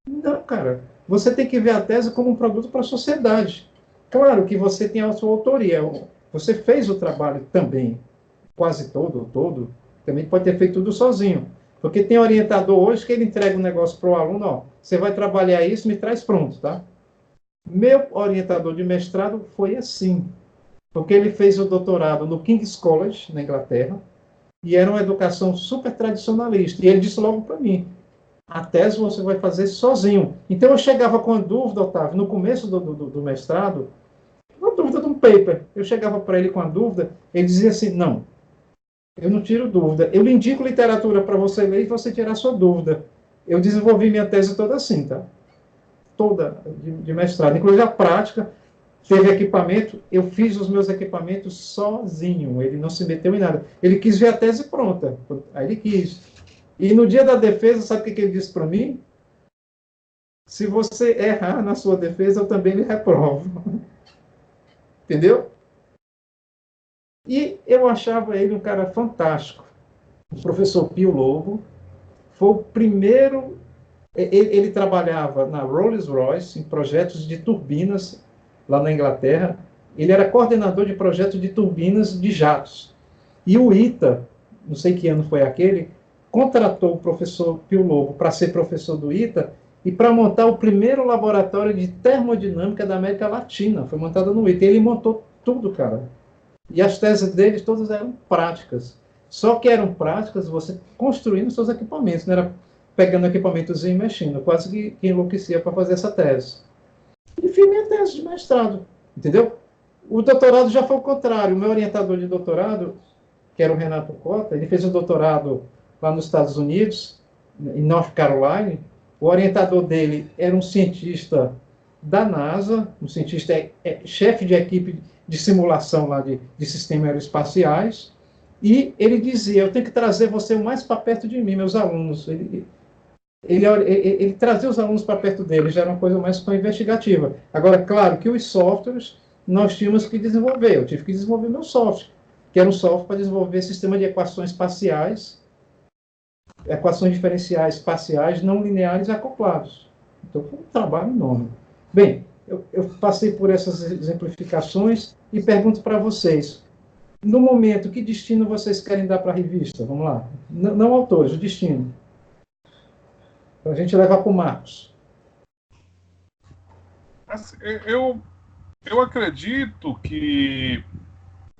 Não, cara. Você tem que ver a tese como um produto para a sociedade. Claro que você tem a sua autoria. Você fez o trabalho também, quase todo. Também pode ter feito tudo sozinho. Porque tem orientador hoje que ele entrega um negócio para o aluno, ó, você vai trabalhar isso, me traz pronto, tá? Meu orientador de mestrado foi assim. porque ele fez o doutorado no King's College, na Inglaterra, e era uma educação super tradicionalista. E ele disse logo para mim, a tese você vai fazer sozinho. Então eu chegava com a dúvida, Otávio, no começo do mestrado, uma dúvida de um paper. Eu chegava para ele com a dúvida, ele dizia assim, não, eu não tiro dúvida. Eu lhe indico literatura para você ler e você tirar sua dúvida. Eu desenvolvi minha tese toda assim, tá? Toda de mestrado. Inclusive a prática, teve equipamento, eu fiz os meus equipamentos sozinho. Ele não se meteu em nada. Ele quis ver a tese pronta. Aí ele quis. E no dia da defesa, sabe o que ele disse para mim? Se você errar na sua defesa, eu também lhe reprovo. Entendeu? E eu achava ele um cara fantástico. O professor Pio Lobo foi o primeiro... Ele trabalhava na Rolls-Royce, em projetos de turbinas, lá na Inglaterra. Ele era coordenador de projetos de turbinas de jatos. E o ITA, não sei que ano foi aquele, contratou o professor Pio Lobo para ser professor do ITA e para montar o primeiro laboratório de termodinâmica da América Latina. Foi montado no ITA. E ele montou tudo, cara. E as teses dele todas eram práticas. Só que eram práticas você construindo seus equipamentos, não era pegando equipamentos e mexendo. Quase que enlouquecia para fazer essa tese. E fiz minha tese de mestrado, entendeu? O doutorado já foi o contrário. O meu orientador de doutorado, que era o Renato Cota, ele fez o doutorado lá nos Estados Unidos, em North Carolina. O orientador dele era um cientista da NASA, um cientista, chefe de equipe de simulação lá de sistemas aeroespaciais, e ele dizia, eu tenho que trazer você o mais para perto de mim, meus alunos. Ele trazia os alunos para perto dele, já era uma coisa mais investigativa. Agora, claro que os softwares nós tínhamos que desenvolver, eu tive que desenvolver meu software, que era um software para desenvolver sistema de equações parciais, equações diferenciais parciais não lineares acoplados. Então, foi um trabalho enorme. Bem, eu passei por essas exemplificações e pergunto para vocês, no momento, que destino vocês querem dar para a revista? Vamos lá. Não autores, o destino. Para a gente levar para o Marcos. Eu acredito que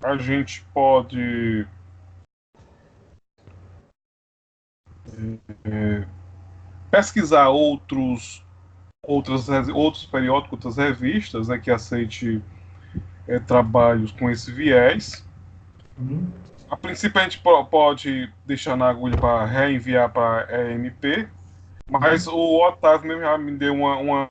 a gente pode pesquisar outros periódicos, outras revistas, né, que aceite trabalhos com esse viés. A princípio a gente pode deixar na agulha para reenviar para a EMP, mas o Otávio mesmo já me deu uma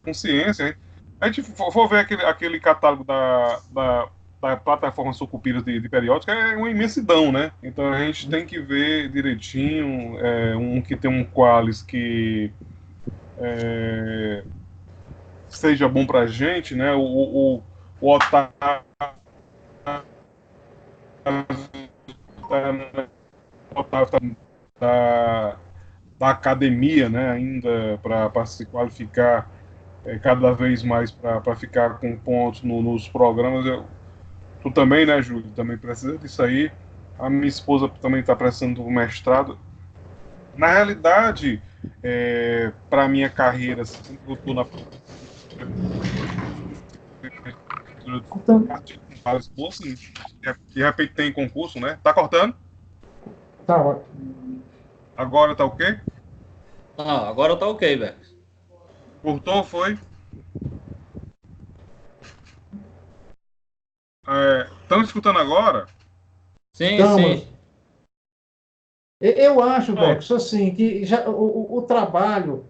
consciência, hein? A gente for ver aquele catálogo da plataforma Sucupira de periódicos, é uma imensidão, né? Então a gente tem que ver direitinho, um que tem um qualis que seja bom pra gente, né? O Otávio da academia, né? Ainda para se qualificar cada vez mais para ficar com pontos nos programas. Tu também, né, Júlio? Também precisa disso aí. A minha esposa também está precisando do mestrado. Na realidade, para a minha carreira, assim, eu estou na várias bolsas, de repente tem concurso, né? Tá cortando? Tá ótimo. Agora tá ok? Agora tá ok, velho. Cortou, foi? Estão escutando agora? Sim, Então, sim. Eu acho, Bex, assim, que já, o trabalho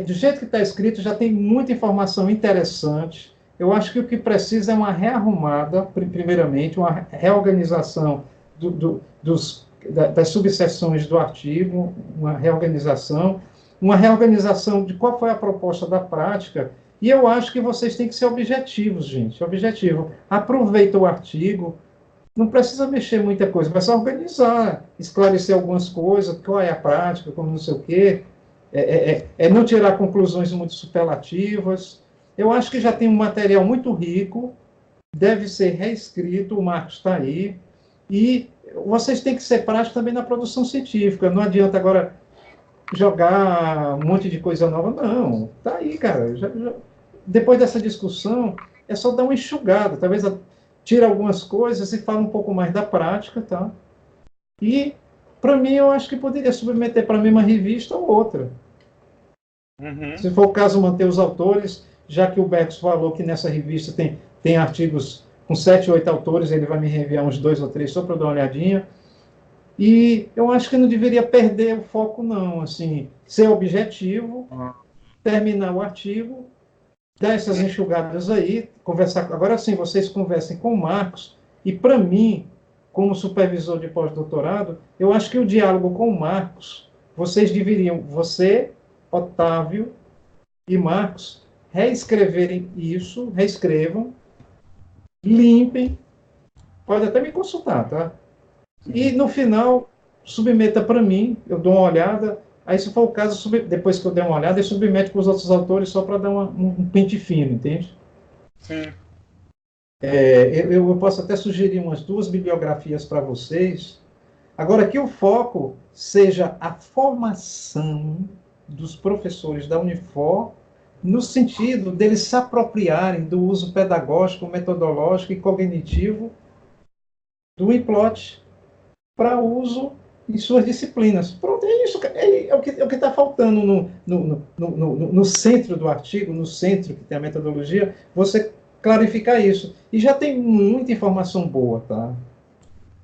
do jeito que está escrito, já tem muita informação interessante. Eu acho que o que precisa é uma rearrumada, primeiramente, uma reorganização das subseções do artigo, uma reorganização de qual foi a proposta da prática. E eu acho que vocês têm que ser objetivos, gente. Objetivo. Aproveita o artigo, não precisa mexer muita coisa, vai só organizar, esclarecer algumas coisas, qual é a prática, como não sei o quê, não tirar conclusões muito superlativas. Eu acho que já tem um material muito rico, deve ser reescrito, o Marcos está aí, e vocês têm que ser práticos também na produção científica. Não adianta agora jogar um monte de coisa nova, não. Tá aí, cara. Depois dessa discussão, é só dar uma enxugada. Talvez tira algumas coisas e fala um pouco mais da prática, tá? E, para mim, eu acho que poderia submeter para a mesma revista ou outra. Uhum. Se for o caso, manter os autores, já que o Bex falou que nessa revista tem artigos com 7, 8 autores, ele vai me enviar uns 2 ou 3 só para dar uma olhadinha. E eu acho que não deveria perder o foco, não. Assim, ser objetivo, terminar o artigo, dar essas enxugadas aí, conversar. Agora sim, vocês conversem com o Marcos, e para mim, como supervisor de pós-doutorado, eu acho que o diálogo com o Marcos, vocês deveriam, você, Otávio e Marcos, reescreverem isso, reescrevam, limpem, pode até me consultar, tá? E no final, submeta para mim, eu dou uma olhada, aí se for o caso, depois que eu der uma olhada, eu submete para os outros autores só para dar um pente fino, entende? Sim. Eu posso até sugerir umas 2 bibliografias para vocês. Agora, que o foco seja a formação dos professores da Unifor, no sentido deles se apropriarem do uso pedagógico, metodológico e cognitivo do Implot para uso em suas disciplinas. Pronto, é isso. É o que está faltando no centro do artigo, no centro que tem a metodologia, você clarificar isso. E já tem muita informação boa, tá?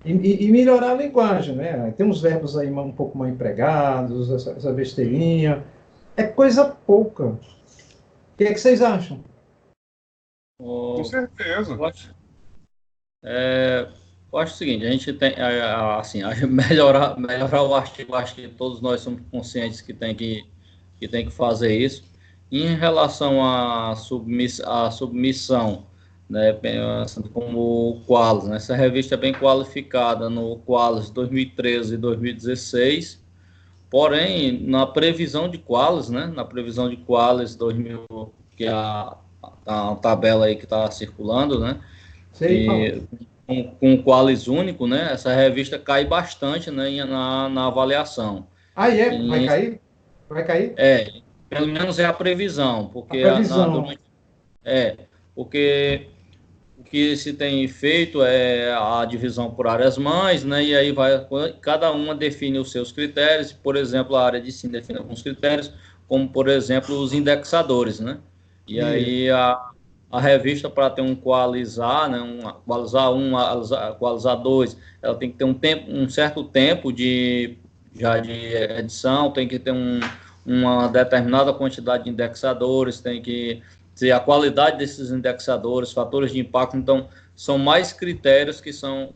E melhorar a linguagem, né? Tem uns verbos aí um pouco mal empregados, essa besteirinha. É coisa pouca. O que é que vocês acham? Com certeza. Eu acho o seguinte, a gente tem, assim, melhorar o artigo, acho que todos nós somos conscientes que tem que fazer isso. Em relação à submissão, né, pensando como o Qualis, né, essa revista é bem qualificada no Qualis 2013 e 2016, porém, na previsão de Qualis, né, na previsão de Qualis 2000, que é a tabela aí que está circulando, né, Sei, com o Qualis único, né, essa revista cai bastante, né, na avaliação. Vai cair? Vai cair? Pelo menos é a previsão, A previsão. Porque o que se tem feito é a divisão por áreas mães, né, e aí cada uma define os seus critérios, por exemplo, a área de ensino define alguns critérios, como, por exemplo, os indexadores, né, e aí a revista, para ter um Qualis A, né, Qualis A1, Qualis A2, ela tem que ter um certo tempo de edição, tem que ter uma determinada quantidade de indexadores, tem que ter a qualidade desses indexadores, fatores de impacto. Então, são mais critérios que são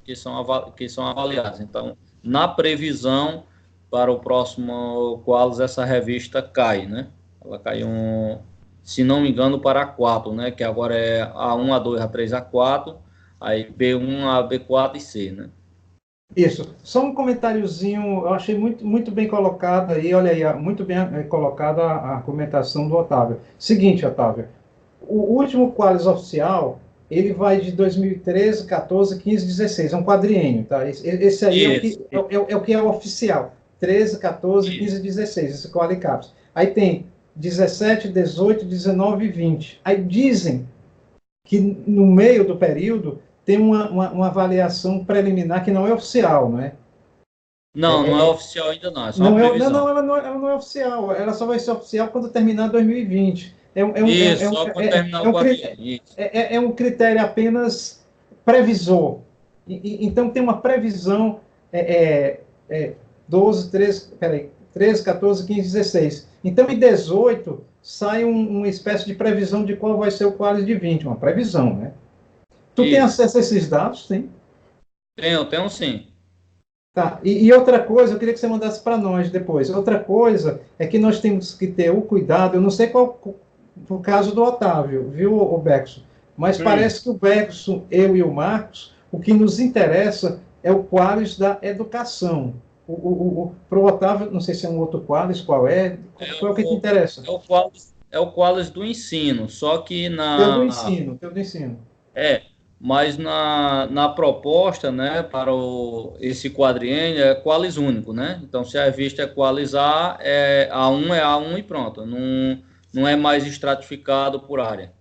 avaliados. Então, na previsão para o próximo Qualis, essa revista cai, né? Ela cai se não me engano, para A4, né? Que agora é A1, A2, A3, A4, aí B1, A, B4 e C, né? Isso. Só um comentáriozinho, eu achei muito, muito bem colocado aí, olha aí, muito bem colocada a argumentação do Otávio. Seguinte, Otávio, o último Qualis oficial, ele vai de 2013, 14, 15, 16, é um quadriênio, tá? Esse aí é o que é oficial, 13, 14, 15, 16, esse Qualicaps. Aí tem 17, 18, 19 e 20. Aí dizem que no meio do período tem uma avaliação preliminar que não é oficial, não é? Não é oficial ainda não, é só não uma previsão. ela não é oficial, ela só vai ser oficial quando terminar 2020. Só quando terminar o quadrinho. É um critério apenas previsor. Então tem uma previsão 12, 13, 13, 14, 15, 16. Então em 18 sai uma espécie de previsão de qual vai ser o Qualis de 20, uma previsão, né? Tu tem acesso a esses dados? Tem? Tenho sim. Tá. E outra coisa, eu queria que você mandasse para nós depois. Outra coisa é que nós temos que ter o cuidado, eu não sei qual o caso do Otávio, viu, o Bexo? Mas parece que o Bexo, eu e o Marcos, o que nos interessa é o Qualis da educação. Para o Otávio, não sei se é um outro Qualis, qual é? Qual é o que te interessa? É o Qualis do ensino, só que Teu do ensino. mas na proposta, né, para esse quadriênio é qualis único, né? Então, se a revista é qualis A, A1 é A1 e pronto. Não é mais estratificado por área.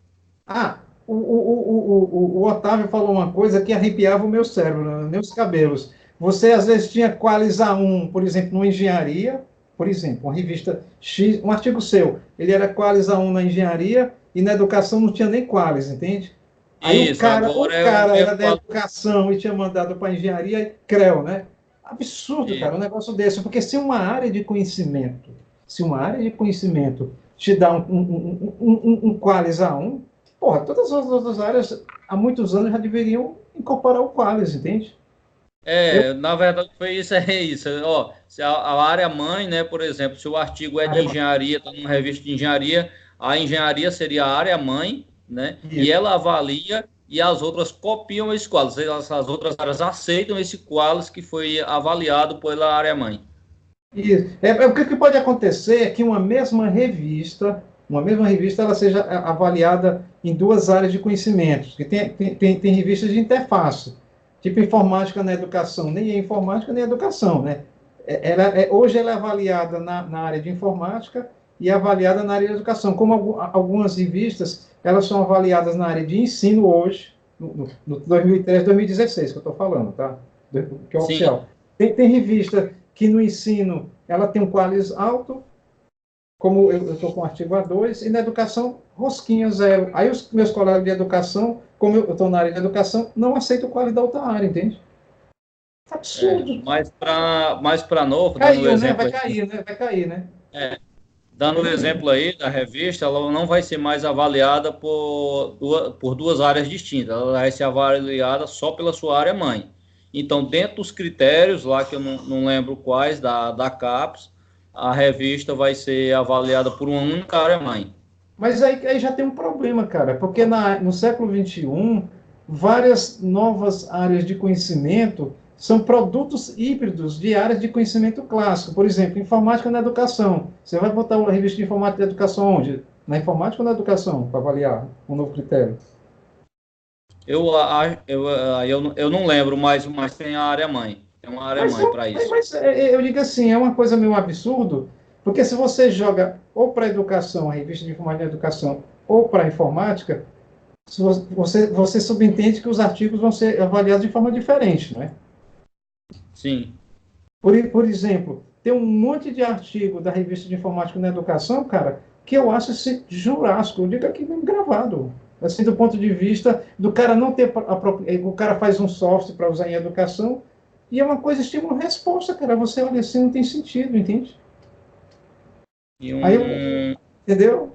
Ah, o Otávio falou uma coisa que arrepiava o meu cérebro, né, meus cabelos. Você, às vezes, tinha qualis A1, por exemplo, numa engenharia, por exemplo, uma revista X, um artigo seu, ele era qualis A1 na engenharia e na educação não tinha nem qualis, entende? Aí Isso, agora o cara é era da educação e tinha mandado para a engenharia CREO, né? Absurdo, cara, um negócio desse. Porque se uma área de conhecimento te dá um Qualis A1, porra, todas as outras áreas há muitos anos já deveriam incorporar o Qualis, entende? Na verdade foi isso, é isso. Ó, se a área mãe, né, por exemplo, se o artigo é de engenharia, está numa revista de engenharia, a engenharia seria a área mãe, né? Isso. E ela avalia e as outras copiam esse qualis. As outras áreas aceitam esse qualis que foi avaliado pela área mãe. Isso. O que pode acontecer é que uma mesma revista ela seja avaliada em duas áreas de conhecimentos. Que tem revistas de interface. Tipo informática na educação, nem é informática nem é educação, né? Hoje ela é avaliada na área de informática e é avaliada na área de educação. Como algumas revistas, elas são avaliadas na área de ensino hoje, no 2013, 2016, que eu estou falando, tá? Que é oficial. Tem revista que no ensino ela tem um qualis alto, como eu estou com o artigo A2, e na educação, rosquinha zero. Aí os meus colegas de educação, como eu estou na área de educação, não aceitam o qualis da outra área, entende? Absurdo. Mas para novo, caiu, dando exemplo, né? Vai cair, né? Dando o exemplo aí da revista, ela não vai ser mais avaliada por duas áreas distintas, ela vai ser avaliada só pela sua área mãe. Então, dentro dos critérios lá, que eu não lembro quais, da CAPES, a revista vai ser avaliada por uma única área mãe. Mas aí já tem um problema, cara, porque no século XXI, várias novas áreas de conhecimento são produtos híbridos de áreas de conhecimento clássico. Por exemplo, informática na educação. Você vai botar uma revista de informática na educação onde? Na informática ou na educação, para avaliar um novo critério? Eu não lembro, mas tem a área mãe. Tem uma área mãe para isso. Mas eu digo assim, é uma coisa meio absurdo, porque se você joga ou para a educação, a revista de informática na educação, ou para a informática, você subentende que os artigos vão ser avaliados de forma diferente, não é? Sim. Por exemplo, tem um monte de artigo da revista de informática na educação, cara, que eu acho esse jurássico, eu digo aqui bem gravado. Assim, do ponto de vista do cara não ter o cara faz um software para usar em educação, e é uma coisa estímulo-resposta, cara. Você olha assim, não tem sentido, entende? Entendeu?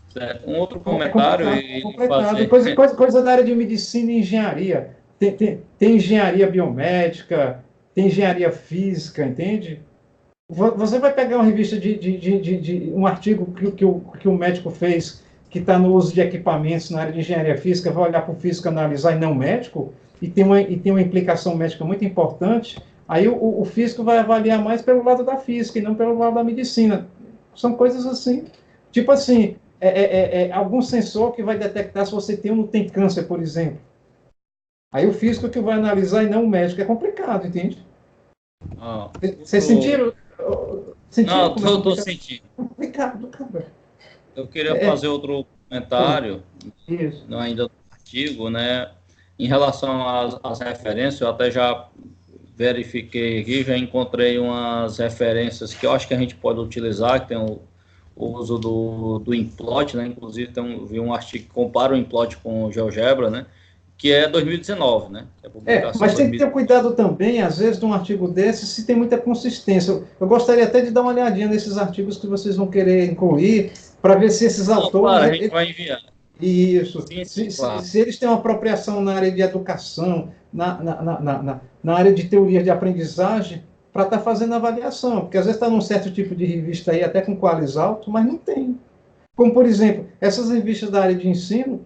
Certo. Um outro comentário. É complicado. Coisa da área de medicina e engenharia. Tem engenharia biomédica, tem engenharia física, entende? Você vai pegar uma revista de um artigo que o médico fez, que está no uso de equipamentos na área de engenharia física, vai olhar para o físico analisar e não o médico, e tem uma implicação médica muito importante, aí o físico vai avaliar mais pelo lado da física e não pelo lado da medicina. São coisas assim. Tipo assim, algum sensor que vai detectar se você tem ou não tem câncer, por exemplo. Aí o físico que vai analisar e não o médico. É complicado, entende? Vocês sentiram? Não, estou sentindo. Complicado, cara. Eu queria fazer outro comentário, ainda do artigo, né? Em relação às referências, eu até já verifiquei aqui, já encontrei umas referências que eu acho que a gente pode utilizar, que tem o uso do implot, né? Inclusive, vi um artigo que compara o implot com o GeoGebra, né? Que é 2019, né? Mas tem que ter cuidado também, às vezes, de um artigo desse, se tem muita consistência. Eu gostaria até de dar uma olhadinha nesses artigos que vocês vão querer incluir, para ver se esses autores... Claro, a gente vai enviar. Isso. Sim, claro. Se eles têm uma apropriação na área de educação, na área de teoria de aprendizagem, para estar fazendo avaliação. Porque às vezes está num certo tipo de revista aí, até com qualis alto, mas não tem. Como, por exemplo, essas revistas da área de ensino,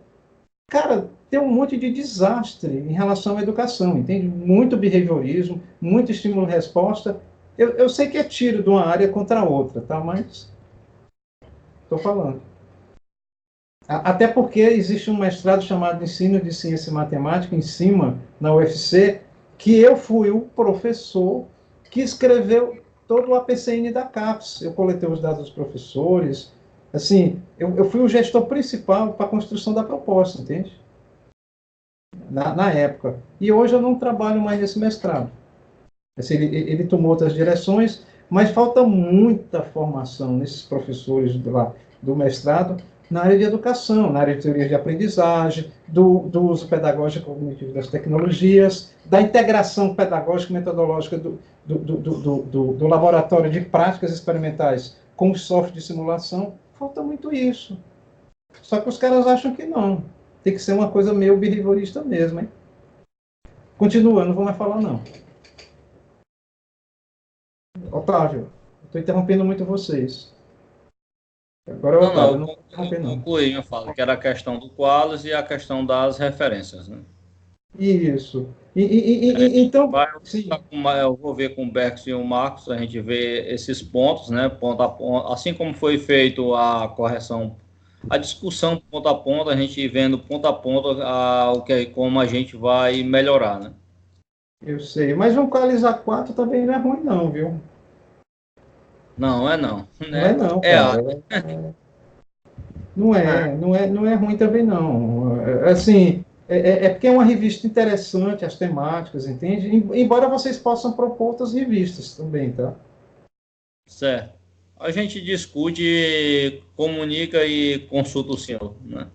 cara, tem um monte de desastre em relação à educação, entende? Muito behaviorismo, muito estímulo-resposta. Eu sei que é tiro de uma área contra a outra, tá? Mas estou falando. Até porque existe um mestrado chamado Ensino de Ciência e Matemática, em cima, na UFC, que eu fui o professor que escreveu todo o APCN da CAPES. Eu coletei os dados dos professores. Assim, eu fui o gestor principal para a construção da proposta, entende? Na época. E hoje eu não trabalho mais nesse mestrado. Assim, ele tomou outras direções, mas falta muita formação nesses professores do mestrado na área de educação, na área de teoria de aprendizagem, do uso pedagógico cognitivo das tecnologias, da integração pedagógica e metodológica do laboratório de práticas experimentais com o software de simulação. Falta muito isso. Só que os caras acham que não. Tem que ser uma coisa meio behaviorista mesmo, hein? Continuando, não vou mais falar, não. Otávio, estou interrompendo muito vocês. Agora, Otávio, não interromper, não. Concluí, eu falo que era a questão do Qualis e a questão das referências, né? Isso. Então, eu vou ver com o Bergs e o Marcos, a gente vê esses pontos, né? Ponto a ponto, assim como foi feito a correção, a discussão ponto a ponto, a gente vendo ponto a ponto como a gente vai melhorar, né? Eu sei, mas um Qualis A4 também não é ruim, não, viu? Não é não. Não é não, cara. Não é ruim também, não. Assim, porque é uma revista interessante, as temáticas, entende? Embora vocês possam propor outras revistas também, tá? Certo. A gente discute, comunica e consulta o senhor, né?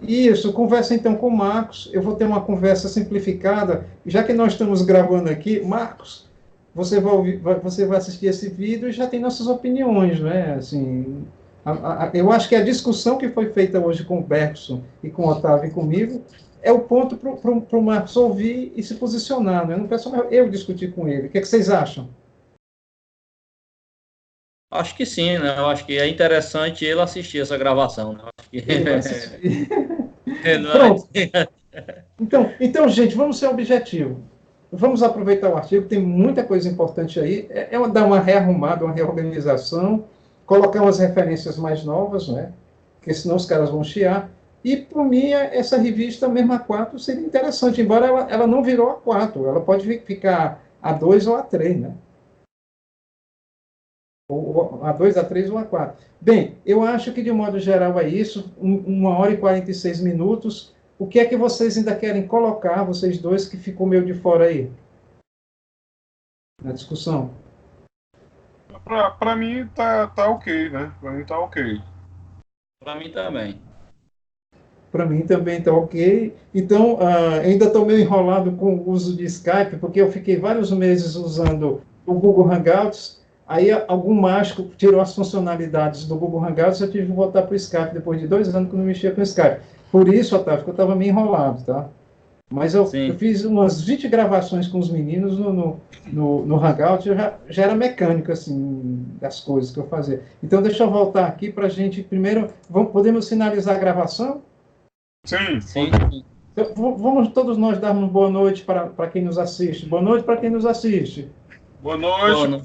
Isso, conversa então com o Marcos. Eu vou ter uma conversa simplificada. Já que nós estamos gravando aqui, Marcos, você vai assistir esse vídeo e já tem nossas opiniões, né? Assim, eu acho que a discussão que foi feita hoje com o Bergson e com o Otávio e comigo é o ponto para o Marcos ouvir e se posicionar, né? Não peço eu discutir com ele. O que é que vocês acham? Acho que sim, né? Eu acho que é interessante ele assistir essa gravação, né? Acho que... Pronto. Então, gente, vamos ser objetivo. Vamos aproveitar o artigo, tem muita coisa importante aí. Dar uma rearrumada, uma reorganização, colocar umas referências mais novas, né? Porque senão os caras vão chiar. E, por mim, essa revista, mesmo A4, seria interessante, embora ela não virou A4, ela pode ficar A2 ou A3, né? Ou A2, A3 ou A4. Bem, eu acho que, de modo geral, é isso. 1 hora e 46 minutos. O que é que vocês ainda querem colocar, vocês dois, que ficou meio de fora aí? Na discussão. Para mim tá ok, né? Para mim tá ok. Para mim também. Para mim também está ok. Então, ainda estou meio enrolado com o uso de Skype, porque eu fiquei vários meses usando o Google Hangouts, aí algum mágico tirou as funcionalidades do Google Hangouts, eu tive que voltar para o Skype depois de 2 anos que eu não mexia com o Skype. Por isso, Otávio, que eu estava meio enrolado, tá? Mas eu fiz umas 20 gravações com os meninos no Hangout, já era mecânico, assim, das coisas que eu fazia. Então, deixa eu voltar aqui para a gente, primeiro, podemos finalizar a gravação? Sim. Então, vamos todos nós dar uma boa noite para quem nos assiste. Boa noite para quem nos assiste. Boa noite.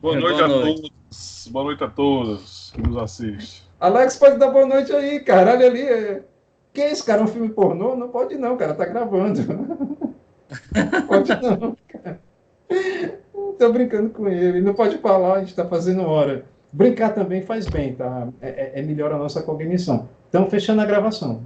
Boa noite a todos. Boa noite a todos que nos assistem. Alex, pode dar boa noite aí, cara. Olha ali. Que é esse cara? Um filme pornô? Não pode não, cara. Tá gravando. Pode não, cara. Tô brincando com ele. Não pode falar, a gente tá fazendo hora. Brincar também faz bem, tá? Melhora a nossa cognição. Então, fechando a gravação.